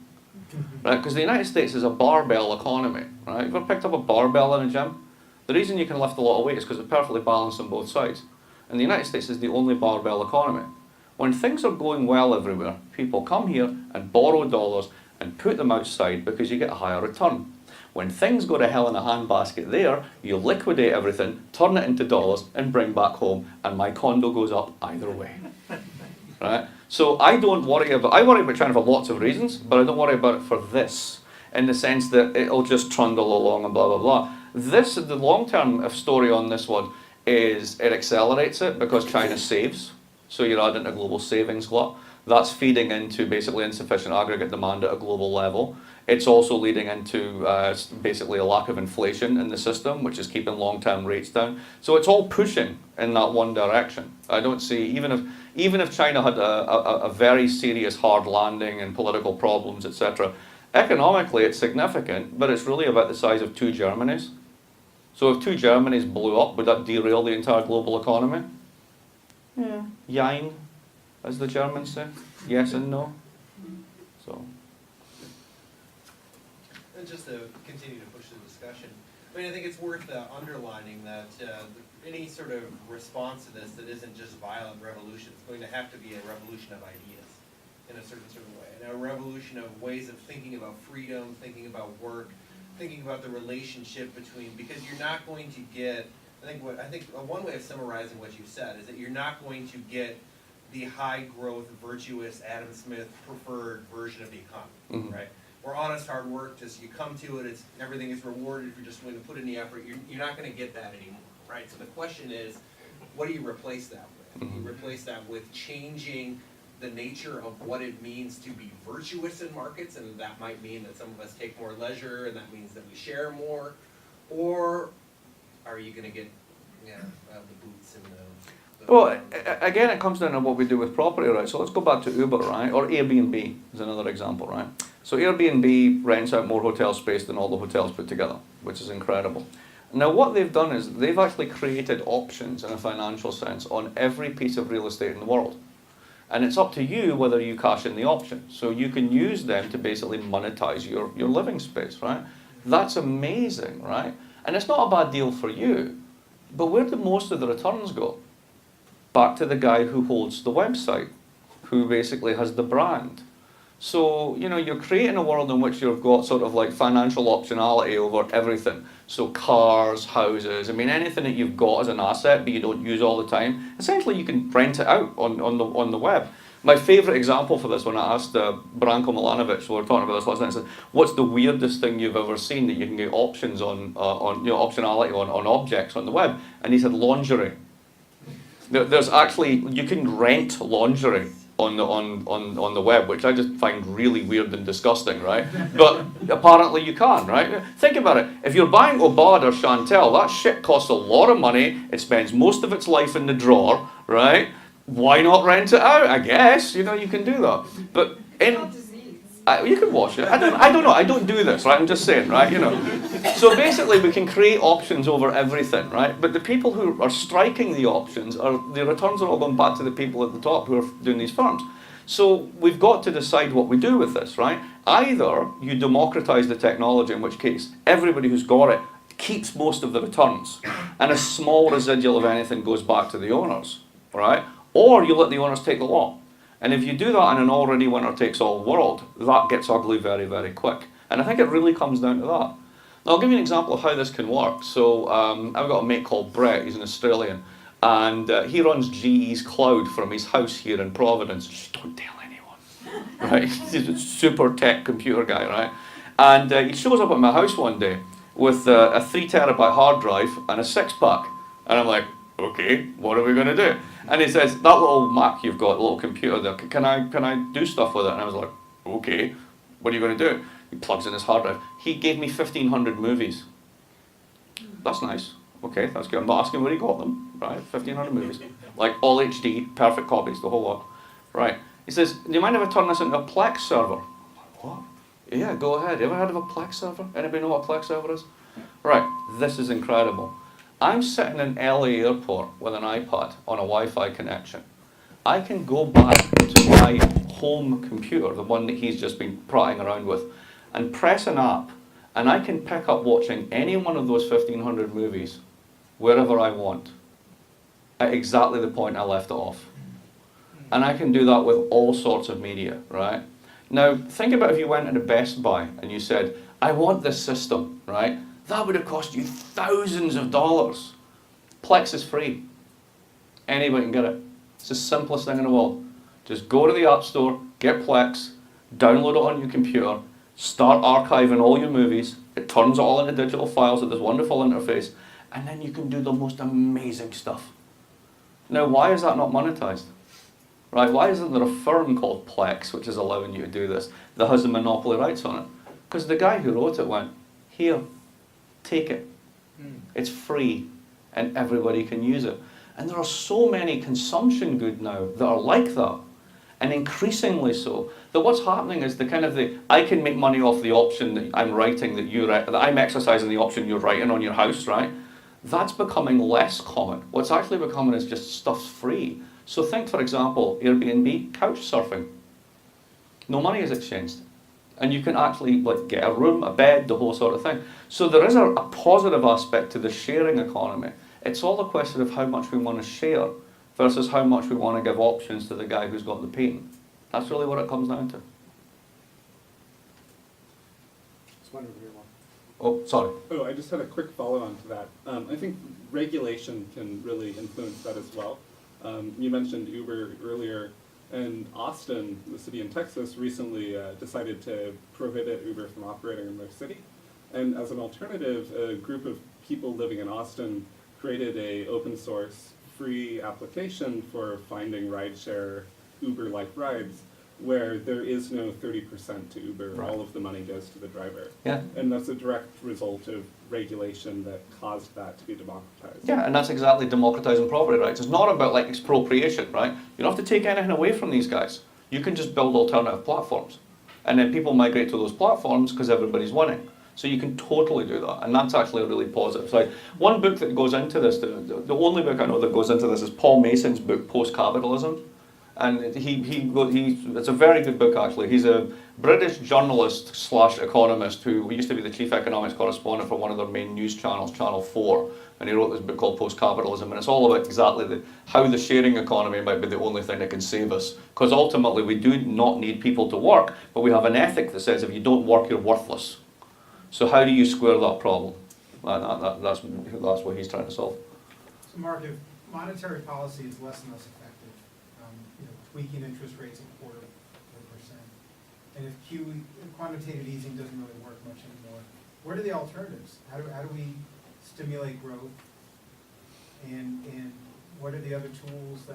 right? Because the United States is a barbell economy, right? Have you ever picked up a barbell in a gym? The reason you can lift a lot of weight is because it's perfectly balanced on both sides. And the United States is the only barbell economy. When things are going well everywhere, people come here and borrow dollars and put them outside because you get a higher return. When things go to hell in a handbasket there, you liquidate everything, turn it into dollars, and bring back home, and my condo goes up either way. Right? So I worry about China for lots of reasons, but I don't worry about it for this, in the sense that it'll just trundle along and blah, blah, blah. The long-term story on this one is it accelerates it because China saves, so you're adding a global savings glut. That's feeding into basically insufficient aggregate demand at a global level. It's also leading into basically a lack of inflation in the system, which is keeping long-term rates down. So it's all pushing in that one direction. I don't see, even if China had a very serious hard landing and political problems, etc., economically it's significant, but it's really about the size of 2 Germanys. So if 2 Germanys blew up, would that derail the entire global economy? Yeah. Jein, as the Germans say. Yes and no. So. And just to continue to push the discussion, I mean, I think it's worth underlining that any sort of response to this that isn't just violent revolution, it's going to have to be a revolution of ideas in a certain sort of way, and a revolution of ways of thinking about freedom, thinking about work, thinking about the relationship between, because you're not going to get, I think one way of summarizing what you said is that you're not going to get the high growth, virtuous, Adam Smith preferred version of the economy, right? Where honest hard work, just you come to it, everything is rewarded if you're just willing to put in the effort. You're not going to get that anymore, right? So the question is, what do you replace that with? You replace that with changing the nature of what it means to be virtuous in markets, and that might mean that some of us take more leisure, and that means that we share more, or are you going to get the boots and the Well, again, it comes down to what we do with property, right? So let's go back to Uber, right? Or Airbnb is another example, right? So Airbnb rents out more hotel space than all the hotels put together, which is incredible. Now what they've done is they've actually created options in a financial sense on every piece of real estate in the world. And it's up to you whether you cash in the option. So you can use them to basically monetize your living space, right? That's amazing, right? And it's not a bad deal for you. But where do most of the returns go? Back to the guy who holds the website, who basically has the brand. So, you know, you're creating a world in which you've got sort of like financial optionality over everything. So cars, houses, I mean anything that you've got as an asset but you don't use all the time, essentially you can rent it out on the web. My favourite example for this, when I asked Branko Milanovic, we were talking about this last night, I said, what's the weirdest thing you've ever seen that you can get options optionality on objects on the web? And he said lingerie. There's actually, you can rent lingerie on the web, which I just find really weird and disgusting, right? But apparently you can, right? Think about it. If you're buying Obad or Chantel, that shit costs a lot of money. It spends most of its life in the drawer, right? Why not rent it out? I guess, you know, you can do that. But you can wash it. I don't know. I don't do this, right? I'm just saying, right? You know. So basically, we can create options over everything, right? But the people who are striking the options the returns are all going back to the people at the top who are doing these firms. So we've got to decide what we do with this, right? Either you democratize the technology, in which case everybody who's got it keeps most of the returns, and a small residual of anything goes back to the owners, right? Or you let the owners take the lot. And if you do that in an already winner-takes-all world, that gets ugly very, very quick. And I think it really comes down to that. Now, I'll give you an example of how this can work. So I've got a mate called Brett, he's an Australian, and he runs GE's cloud from his house here in Providence. Just don't tell anyone, right? He's a super tech computer guy, right? And he shows up at my house one day with a 3 terabyte hard drive and a 6-pack. And I'm like, okay, what are we going to do? And he says, that little Mac you've got, little computer there, can I do stuff with it? And I was like, okay, what are you going to do? He plugs in his hard drive. He gave me 1,500 movies. That's nice. Okay, that's good. I'm not asking where he got them, right? 1,500 movies. Like all HD, perfect copies, the whole lot. Right. He says, do you mind if I turn this into a Plex server? I'm like, what? Yeah, go ahead. You ever heard of a Plex server? Anybody know what a Plex server is? Right, this is incredible. I'm sitting in LA airport with an iPad on a Wi-Fi connection. I can go back to my home computer, the one that he's just been prattling around with, and press an app, and I can pick up watching any one of those 1,500 movies wherever I want, at exactly the point I left it off. And I can do that with all sorts of media, right? Now, think about if you went into Best Buy and you said, I want this system, right? That would have cost you thousands of dollars. Plex is free. Anybody can get it. It's the simplest thing in the world. Just go to the App Store, get Plex, download it on your computer, start archiving all your movies. It turns it all into digital files with this wonderful interface, and then you can do the most amazing stuff. Now, why is that not monetized? right? Why isn't there a firm called Plex, which is allowing you to do this, that has the monopoly rights on it? Because the guy who wrote it went, here, take it. It's free, and everybody can use it. And there are so many consumption goods now that are like that, and increasingly so, that what's happening is I can make money off the option that I'm writing, that I'm exercising the option you're writing on your house, right? That's becoming less common. What's actually becoming is just stuff's free. So think, for example, Airbnb, couch surfing. No money is exchanged. And you can actually get a room, a bed, the whole sort of thing. So there is a positive aspect to the sharing economy. It's all a question of how much we want to share versus how much we want to give options to the guy who's got the patent. That's really what it comes down to. Oh, sorry. Oh, I just had a quick follow-on to that. I think regulation can really influence that as well. You mentioned Uber earlier, and Austin, the city in Texas, recently decided to prohibit Uber from operating in their city. And as an alternative, a group of people living in Austin created a open source free application for finding rideshare Uber-like rides, where there is no 30% to Uber. Right. All of the money goes to the driver. Yeah. And that's a direct result of regulation that caused that to be democratized. Yeah, and that's exactly democratizing property rights. It's not about expropriation, right? You don't have to take anything away from these guys. You can just build alternative platforms. And then people migrate to those platforms because everybody's winning. So you can totally do that, and that's actually a really positive side. One book that goes into this, the only book I know that goes into this is Paul Mason's book, Post-Capitalism. And it's a very good book, actually. He's a British journalist / economist who used to be the chief economics correspondent for one of their main news channels, Channel 4. And he wrote this book called Post-Capitalism, and it's all about exactly how the sharing economy might be the only thing that can save us. Because ultimately, we do not need people to work, but we have an ethic that says if you don't work, you're worthless. So how do you square that problem? That's what he's trying to solve. So Mark, if monetary policy is less and less effective, tweaking interest rates a quarter of a percent, and if quantitative easing doesn't really work much anymore, what are the alternatives? How do we stimulate growth? And what are the other tools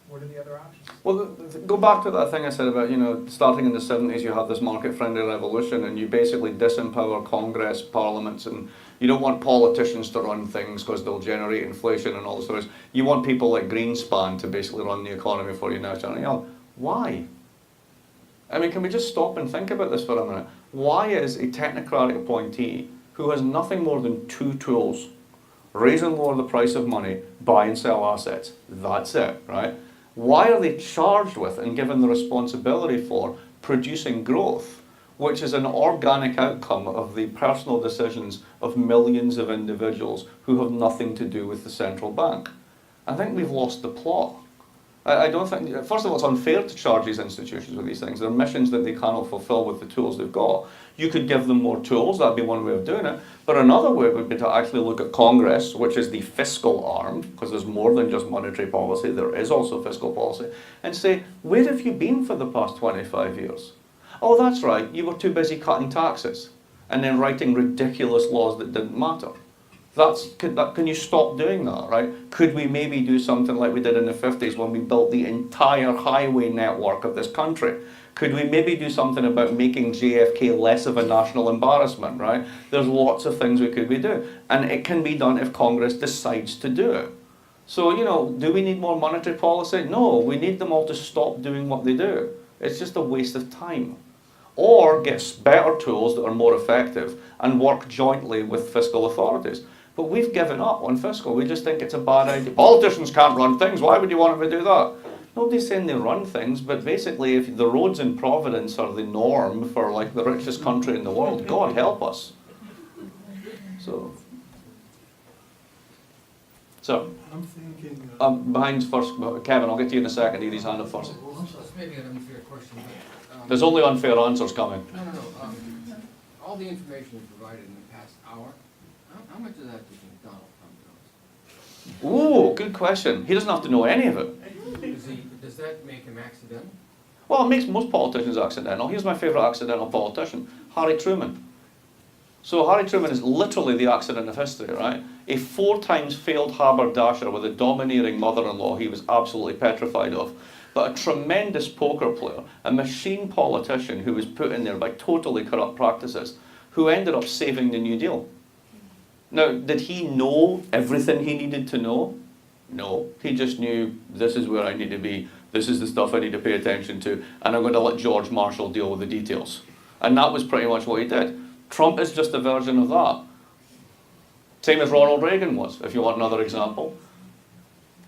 what are the other options? Well, go back to that thing I said about, starting in the 70s, you have this market-friendly revolution, and you basically disempower Congress, parliaments, and you don't want politicians to run things because they'll generate inflation and all this sort of. You want people like Greenspan to basically run the economy for you now. Why? I mean, can we just stop and think about this for a minute? Why is a technocratic appointee who has nothing more than two tools, raise and lower the price of money, buy and sell assets, that's it, right? Why are they charged with and given the responsibility for producing growth, which is an organic outcome of the personal decisions of millions of individuals who have nothing to do with the central bank? I think we've lost the plot. I don't think, first of all, it's unfair to charge these institutions with these things. They're missions that they cannot fulfill with the tools they've got. You could give them more tools, that'd be one way of doing it. But another way would be to actually look at Congress, which is the fiscal arm, because there's more than just monetary policy, there is also fiscal policy, and say, where have you been for the past 25 years? Oh, that's right, you were too busy cutting taxes, and then writing ridiculous laws that didn't matter. Can you stop doing that, right? Could we maybe do something like we did in the 50s when we built the entire highway network of this country? Could we maybe do something about making JFK less of a national embarrassment, right? There's lots of things we could do. And it can be done if Congress decides to do it. So, do we need more monetary policy? No, we need them all to stop doing what they do. It's just a waste of time. Or get better tools that are more effective and work jointly with fiscal authorities. But we've given up on fiscal. We just think it's a bad idea. Politicians can't run things. Why would you want them to do that? Nobody's saying they run things, but basically if the roads in Providence are the norm for the richest country in the world, God help us. So I'm thinking. behind first, Kevin, I'll get to you in a second. He's hand up first. This may be an unfair question, but. There's only unfair answers coming. No. All the information you provided in the past hour, how much of that do you think Donald Trump knows? Ooh, good question. He doesn't have to know any of it. Does that make him accidental? Well, it makes most politicians accidental. Here's my favourite accidental politician, Harry Truman. So Harry Truman is literally the accident of history, right? A 4 times failed haberdasher with a domineering mother-in-law he was absolutely petrified of. but a tremendous poker player, a machine politician who was put in there by totally corrupt practices, who ended up saving the New Deal. Now, did he know everything he needed to know? No. He just knew, this is where I need to be, this is the stuff I need to pay attention to, and I'm going to let George Marshall deal with the details. And that was pretty much what he did. Trump is just a version of that. Same as Ronald Reagan was, if you want another example.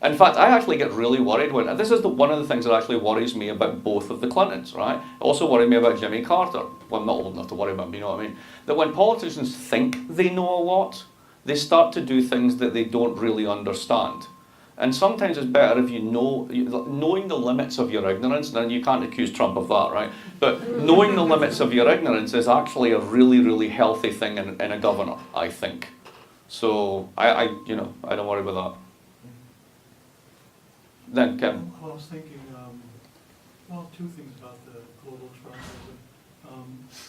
In fact, I actually get really worried when, this is one of the things that actually worries me about both of the Clintons, right? It also worried me about Jimmy Carter. Well, I'm not old enough to worry about him, you know what I mean? That when politicians think they know a lot, they start to do things that they don't really understand. And sometimes it's better if you know, knowing the limits of your ignorance, and you can't accuse Trump of that, right? But knowing the limits of your ignorance is actually a really, really healthy thing in a governor, I think. So, I don't worry about that. Then, Kevin. Well, I was thinking, two things about the global trust.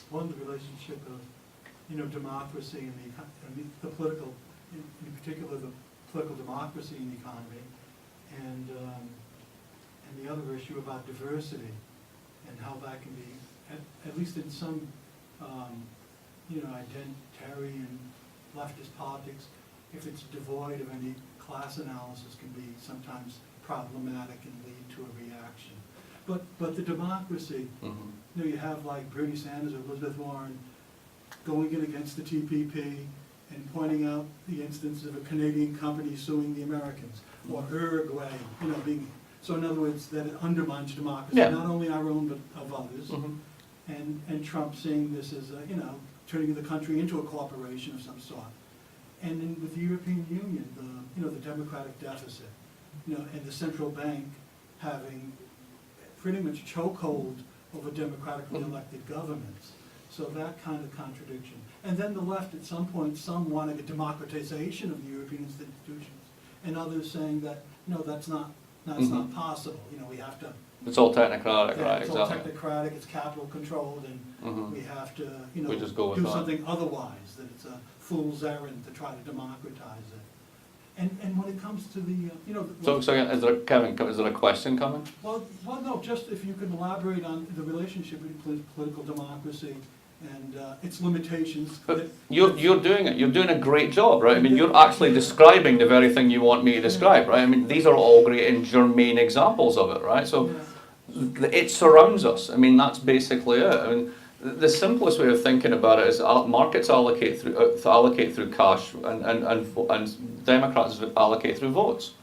One, the relationship of, democracy and the political, in particular, the political democracy in the economy, and the other issue about diversity and how that can be, at least in some, identitarian leftist politics, if it's devoid of any class analysis, can be sometimes problematic and lead to a reaction. But the democracy, you have like Bernie Sanders or Elizabeth Warren going in against the TPP and pointing out the instance of a Canadian company suing the Americans, or Uruguay, being, so in other words, that it undermines democracy, not only our own, but of others. And Trump seeing this as, turning the country into a corporation of some sort. And then with the European Union, the democratic deficit, and the central bank having pretty much chokehold over democratically elected governments. So that kind of contradiction. And then the left, at some point, some wanted a democratization of the European institutions, and others saying that, no, that's not possible. We have to. It's all technocratic, right? It's all technocratic, it's capital controlled, and we have to, we just go with do that. something otherwise, that it's a fool's errand to try to democratize it. And when it comes to the, So is there a question coming? Well, no, just if you could elaborate on the relationship between political democracy and its limitations. But you're doing it. You're doing a great job, right? I mean, you're actually describing the very thing you want me to describe, right? I mean, these are all great and germane examples of it, right? So it surrounds us. I mean, that's basically it. I mean, the simplest way of thinking about it is markets allocate through cash, and Democrats allocate through votes.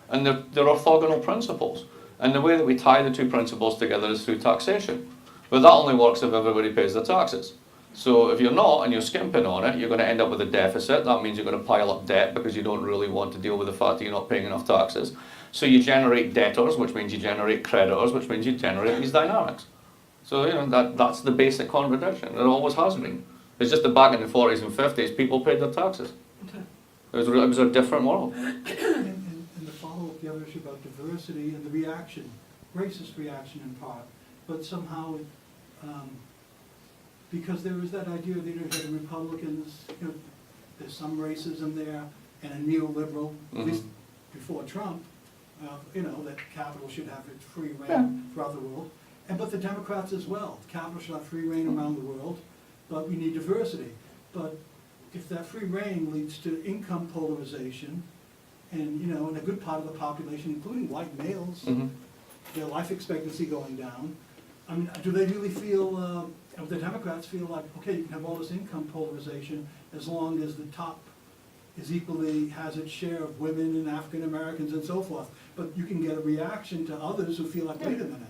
And they're orthogonal principles. And the way that we tie the two principles together is through taxation. But that only works if everybody pays their taxes. So if you're not and you're skimping on it, you're going to end up with a deficit. That means you're going to pile up debt because you don't really want to deal with the fact that you're not paying enough taxes. So you generate debtors, which means you generate creditors, which means you generate these dynamics. So that's the basic contradiction. It always has been. It's just that back in the 40s and 50s, people paid their taxes. It was a different world. And the follow-up, the other issue about diversity and the reaction, racist reaction in part, but somehow, because there was that idea that you had the Republicans, there's some racism there, and a neoliberal, at least before Trump, that capital should have its free reign throughout the world. But the Democrats as well. Capital should have free reign around the world, but we need diversity. But if that free reign leads to income polarization, and a good part of the population, including white males, their life expectancy going down, I mean, do they really feel, the Democrats feel like, okay, you can have all this income polarization as long as the top has its share of women and African Americans and so forth, but you can get a reaction to others who feel like, wait a minute.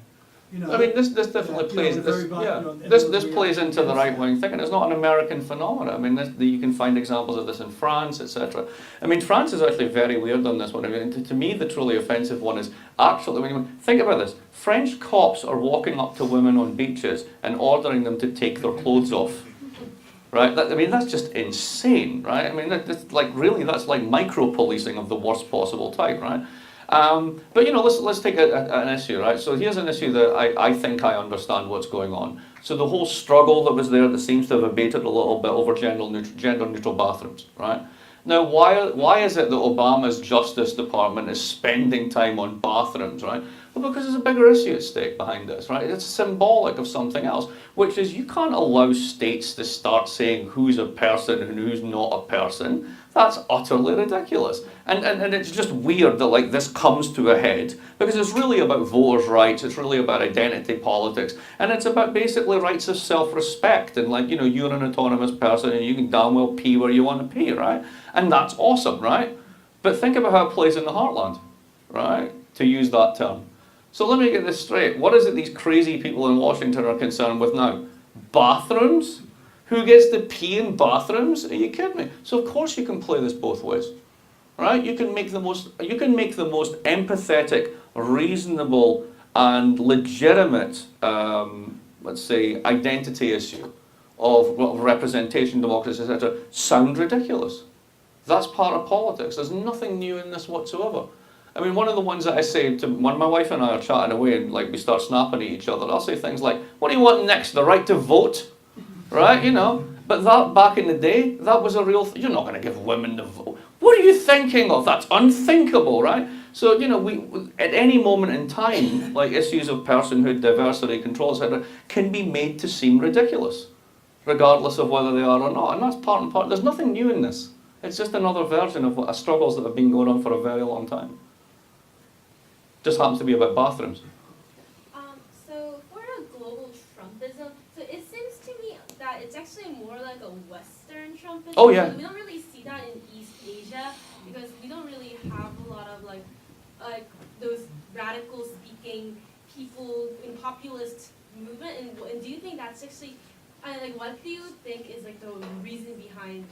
I mean, this definitely plays. This plays into the right-wing thinking. It's not an American phenomenon. I mean, you can find examples of this in France, etc. I mean, France is actually very weird on this one. I mean, to me, the truly offensive one is actually, when you think about this, French cops are walking up to women on beaches and ordering them to take their clothes off. Right? I mean, that's just insane, right? I mean, that's like micro-policing of the worst possible type, right? But let's take an issue, right? So here's an issue that I think I understand what's going on. So the whole struggle that was there that seems to have abated a little bit over gender-neutral bathrooms, right? Now, why is it that Obama's Justice Department is spending time on bathrooms, right? Well, because there's a bigger issue at stake behind this, right? It's symbolic of something else, which is you can't allow states to start saying who's a person and who's not a person. That's utterly ridiculous. And it's just weird that like this comes to a head, because it's really about voters' rights, it's really about identity politics, and it's about basically rights of self-respect, and like, you know, you're an autonomous person and you can damn well pee where you want to pee, right? And that's awesome, right? But think about how it plays in the heartland, right? To use that term. So let me get this straight. What is it these crazy people in Washington are concerned with now? Bathrooms? Who gets to pee in bathrooms? Are you kidding me? So of course you can play this both ways, right? You can make the most empathetic, reasonable, and legitimate, let's say, identity issue of representation, democracy, etc., sound ridiculous. That's part of politics. There's nothing new in this whatsoever. I mean, one of the ones that I say to when my wife and I are chatting away and like we start snapping at each other, I'll say things like, "What do you want next? The right to vote?" Right? You know. But that back in the day, that was a real. You're not going to give women the vote. What are you thinking of? That's unthinkable, right? So you know, we at any moment in time, like issues of personhood, diversity, control, etc., can be made to seem ridiculous, regardless of whether they are or not. And that's part and part. There's nothing new in this. It's just another version of struggles that have been going on for a very long time. Just happens to be about bathrooms. So for the global Trumpism, so it seems to me that it's actually more like a Western Trumpism. Oh, yeah. We don't really see that in East Asia because we don't really have a lot of like those radical speaking people in populist movement. And do you think that's actually, like, what do you think is like the reason behind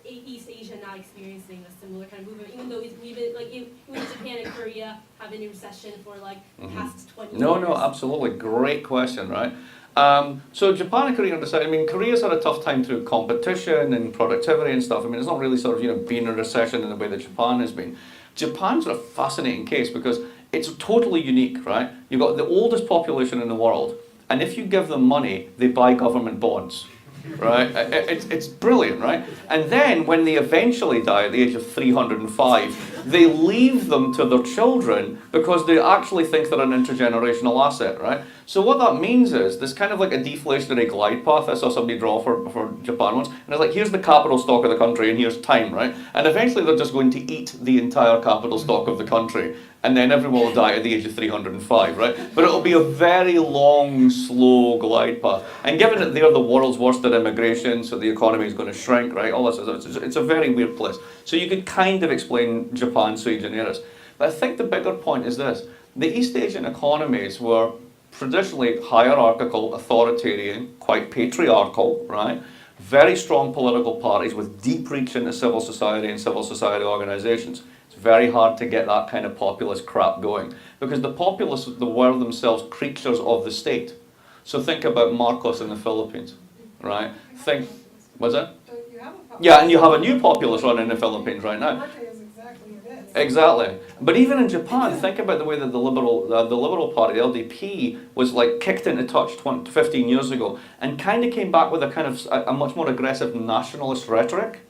East Asia not experiencing a similar kind of movement, even though we've been like even Japan and Korea have been in recession for like past 20 years? No, absolutely. Great question, right? So Japan and Korea decided, I mean, Korea's had a tough time through competition and productivity and stuff. I mean, it's not really sort of, you know, been in a recession in the way that Japan has been. Japan's a fascinating case because it's totally unique, right? You've got the oldest population in the world, and if you give them money, they buy government bonds. Right? It's brilliant, right? And then when they eventually die at the age of 305, they leave them to their children because they actually think they're an intergenerational asset, right? So what that means is there's kind of like a deflationary glide path I saw somebody draw for Japan once. And it's like, here's the capital stock of the country and here's time, right? And eventually they're just going to eat the entire capital stock of the country. And then everyone will die at the age of 305, right? But it'll be a very long, slow glide path. And given that they're the world's worst at immigration, so the economy is going to shrink, right? All this, it's a very weird place. So you could kind of explain Japan sui generis. But I think the bigger point is this. The East Asian economies were traditionally hierarchical, authoritarian, quite patriarchal, right? Very strong political parties with deep reach into civil society and civil society organizations. Very hard to get that kind of populist crap going because the populists were themselves creatures of the state. So think about Marcos in the Philippines, right? Was it? Yeah, and you have a new populist running in the Philippines right now. Exactly. But even in Japan, think about the way that the Liberal Party, the LDP, was like kicked into touch 15 years ago and kind of came back with a kind of a much more aggressive nationalist rhetoric.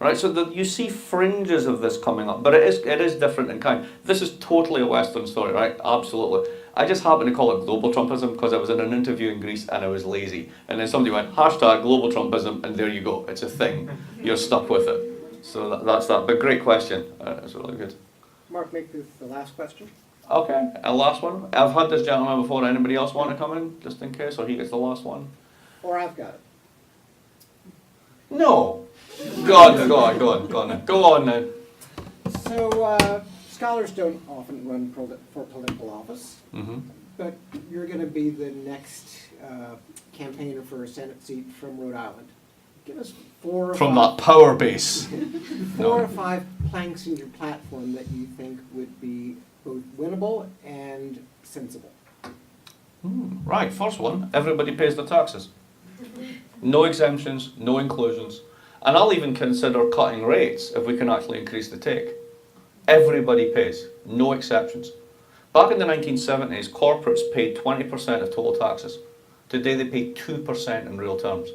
Right, so you see fringes of this coming up, but it is different in kind. This is totally a Western story, right? Absolutely. I just happen to call it global Trumpism because I was in an interview in Greece and I was lazy. And then somebody went, hashtag global Trumpism, and there you go. It's a thing. You're stuck with it. So that's that. But great question. It's really good. Mark, make this the last question. Okay, a last one. I've had this gentleman before. Anybody else want to come in, just in case, or he gets the last one? Or I've got it. No. Go on now. So scholars don't often run for political office, but you're going to be the next campaigner for a Senate seat from Rhode Island. Give us from that power base. Four or five planks in your platform that you think would be both winnable and sensible. Right, first one, everybody pays their taxes. No exemptions, no inclusions. And I'll even consider cutting rates if we can actually increase the take. Everybody pays, no exceptions. Back in the 1970s, corporates paid 20% of total taxes. Today they pay 2% in real terms.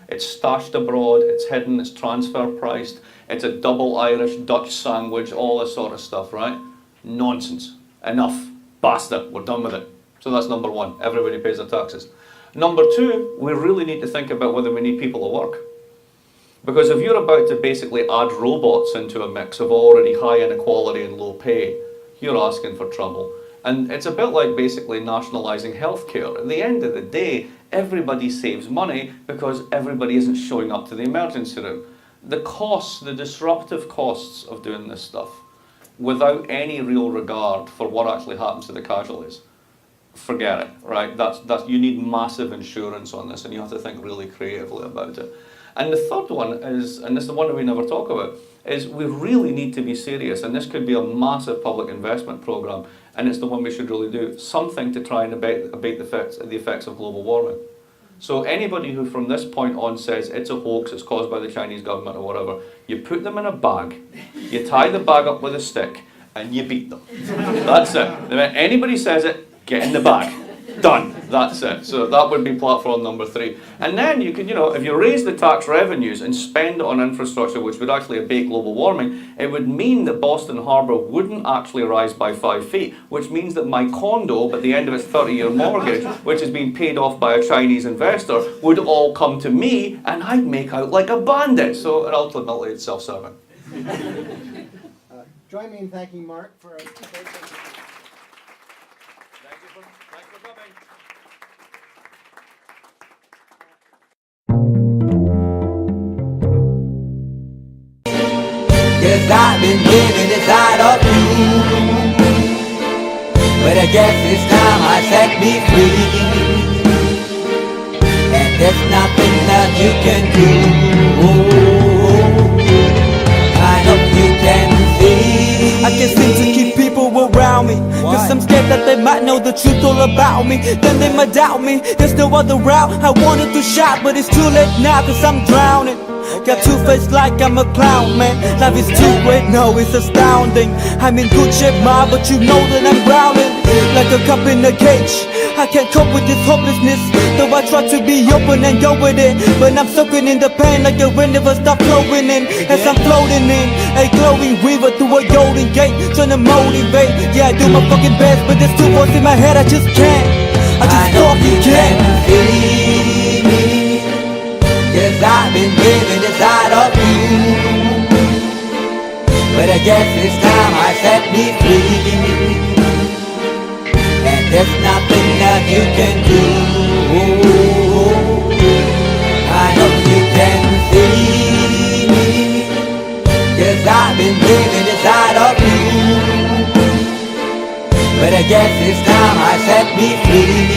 It's stashed abroad, it's hidden, it's transfer priced, it's a double Irish Dutch sandwich, all this sort of stuff, right? Nonsense. Enough. Basta, we're done with it. So that's number one, everybody pays their taxes. Number two, we really need to think about whether we need people to work. Because if you're about to basically add robots into a mix of already high inequality and low pay, you're asking for trouble. And it's a bit like basically nationalising healthcare. At the end of the day, everybody saves money because everybody isn't showing up to the emergency room. The costs, the disruptive costs of doing this stuff, without any real regard for what actually happens to the casualties, forget it, right? You need massive insurance on this, and you have to think really creatively about it. And the third one is, and this is the one that we never talk about, is we really need to be serious, and this could be a massive public investment program, and it's the one we should really do, something to try and abate the effects of global warming. So anybody who from this point on says it's a hoax, it's caused by the Chinese government or whatever, you put them in a bag, you tie the bag up with a stick, and you beat them. That's it. Anybody says it, get in the bag. Done. That's it. So that would be platform number 3. And then you can, if you raise the tax revenues and spend it on infrastructure, which would actually abate global warming, it would mean that Boston Harbour wouldn't actually rise by 5 feet, which means that my condo, at the end of its 30-year mortgage, which is being paid off by a Chinese investor, would all come to me, and I'd make out like a bandit. So ultimately, it's self-serving. Join me in thanking Mark for a great presentation. Thanks for coming. Yes, I've been living inside of you, but I guess it's time I set me free, and there's nothing that you can do. I hope you can see. I can't seem to keep people around me, cause I'm scared that they might know the truth all about me. Then they might doubt me, there's no other route. I wanted to shout, but it's too late now, cause I'm drowning. Got two face like I'm a clown, man. Life is too great, no, it's astounding. I'm in good shape, ma, but you know that I'm drowning like a cup in a cage. I can't cope with this hopelessness, though I try to be open and go with it, but I'm soaking in the pain like the wind never stop flowing in. As I'm floating in a glowing river through a golden gate, trying to motivate. Yeah, I do my fucking best, but there's two voices in my head, I just can't. I just fucking can't. Yes, I've been living inside of you, but I guess it's time I set me free, and there's nothing that you can do. I hope you can see me. Yes, I've been living inside of you, but I guess it's time I set me free,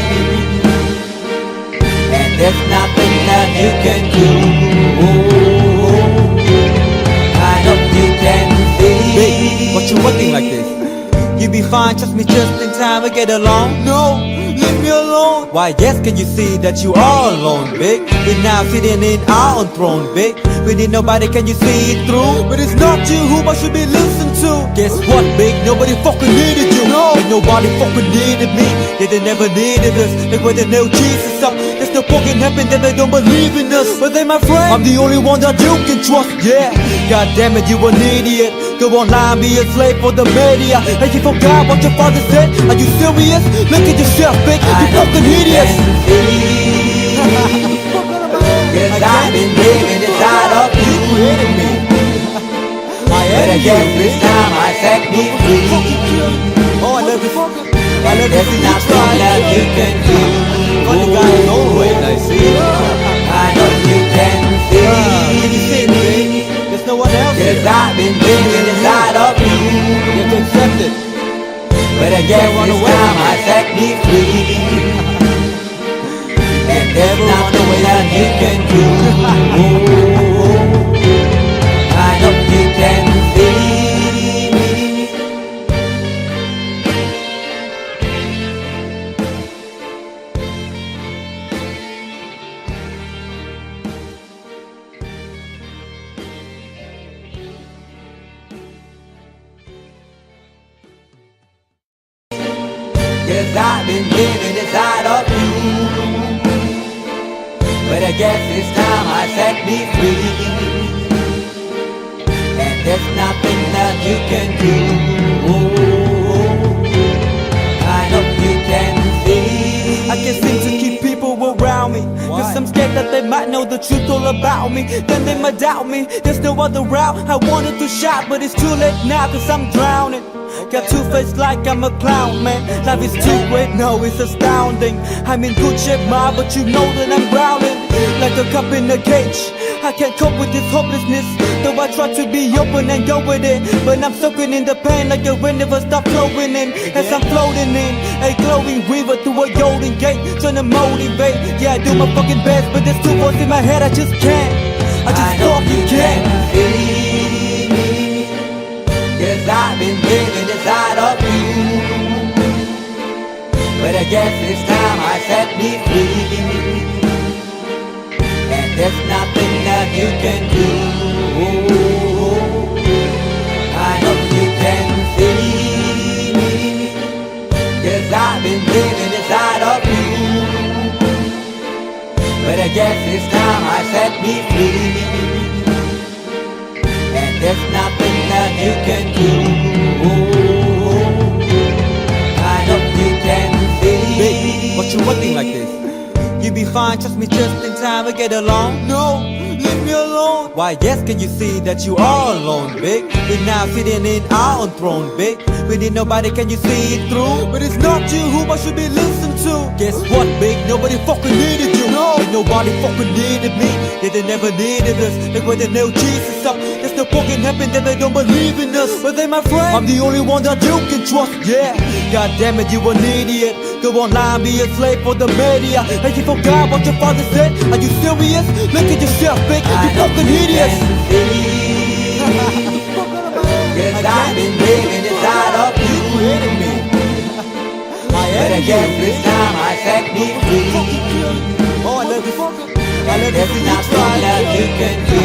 and there's nothing that you can do. I hope you can see. Babe, what you looking like this? You be fine, trust me, just in time we get along. No, leave me alone. Why, yes, can you see that you are alone, big? We're now sitting in our own throne, big. We need nobody, can you see it through? But it's not you whom I should be listening to. Guess what, big? Nobody fucking needed you. No, and nobody fucking needed me. Yeah, they never needed us. Like when they nailed Jesus up, there's no fucking heaven that they don't believe in us. But they my friend, I'm the only one that you can trust. Yeah, god damn it, you an idiot. Go online, be a slave for the media. Like you forgot what your father said. Are you serious? Look at yourself, big. You fucking idiots. Yes, I've been living inside of you, but I guess this time I set me free. Oh, I love this. I love There's this. nothing that you can do. Funny guy is always nice. I hope you can see. Can you see me? There's no one else. Yes, I've been living inside of you, You have to accept it. but I guess this time I set me free, and there's nothing that you can do. I hope you can see me. Yes, I've been living inside of you, but I guess it's time I set me free, and there's nothing that you can do. I I can't seem to keep people around me. Cause I'm scared that they might know the truth all about me. Then they might doubt me. There's no other route. I wanted to shout, but it's too late now cause I'm drowning. Got two face like I'm a clown, man. Life is too great, no, it's astounding. I'm in good shape, ma, but you know that I'm drowning like a cup in a cage. I can't cope with this hopelessness, though I try to be open and go with it. But I'm soaking in the pain like the wind never stop flowing in. As I'm floating in a glowing river through a golden gate, trying to motivate. Yeah, I do my fucking best, but there's two voices in my head, I just can't. I just fucking can't. Cause I've been living inside of you. But I guess this time I set me free. And there's nothing that you can do. I hope you can see me. Cause I've been living inside of you. But I guess this time I set me free. And there's nothing that you can do. I hope you can see. Baby, what you acting like this? You be fine, trust me, just in time we get along. No, leave me alone. Why yes, can you see that you are alone, big? We're now sitting in our own throne, big. We need nobody, can you see it through? But it's not you who I should be listening to. Guess what, big? Nobody fucking needed you. No, and nobody fucking needed me. Yeah, they never needed us. Like when they nailed Jesus up, there's no fucking heaven that they don't believe in us. But they my friend, I'm the only one that you can trust. Yeah, god damn it, you an idiot. Go online, be a slave for the media. And you forgot what your father said. Are you serious? Look at yourself, big. You fucking idiots. Cause I've been living inside of you. But I guess this time I set me free. Oh, I love you. I love And you there's for you nothing try. that you can do.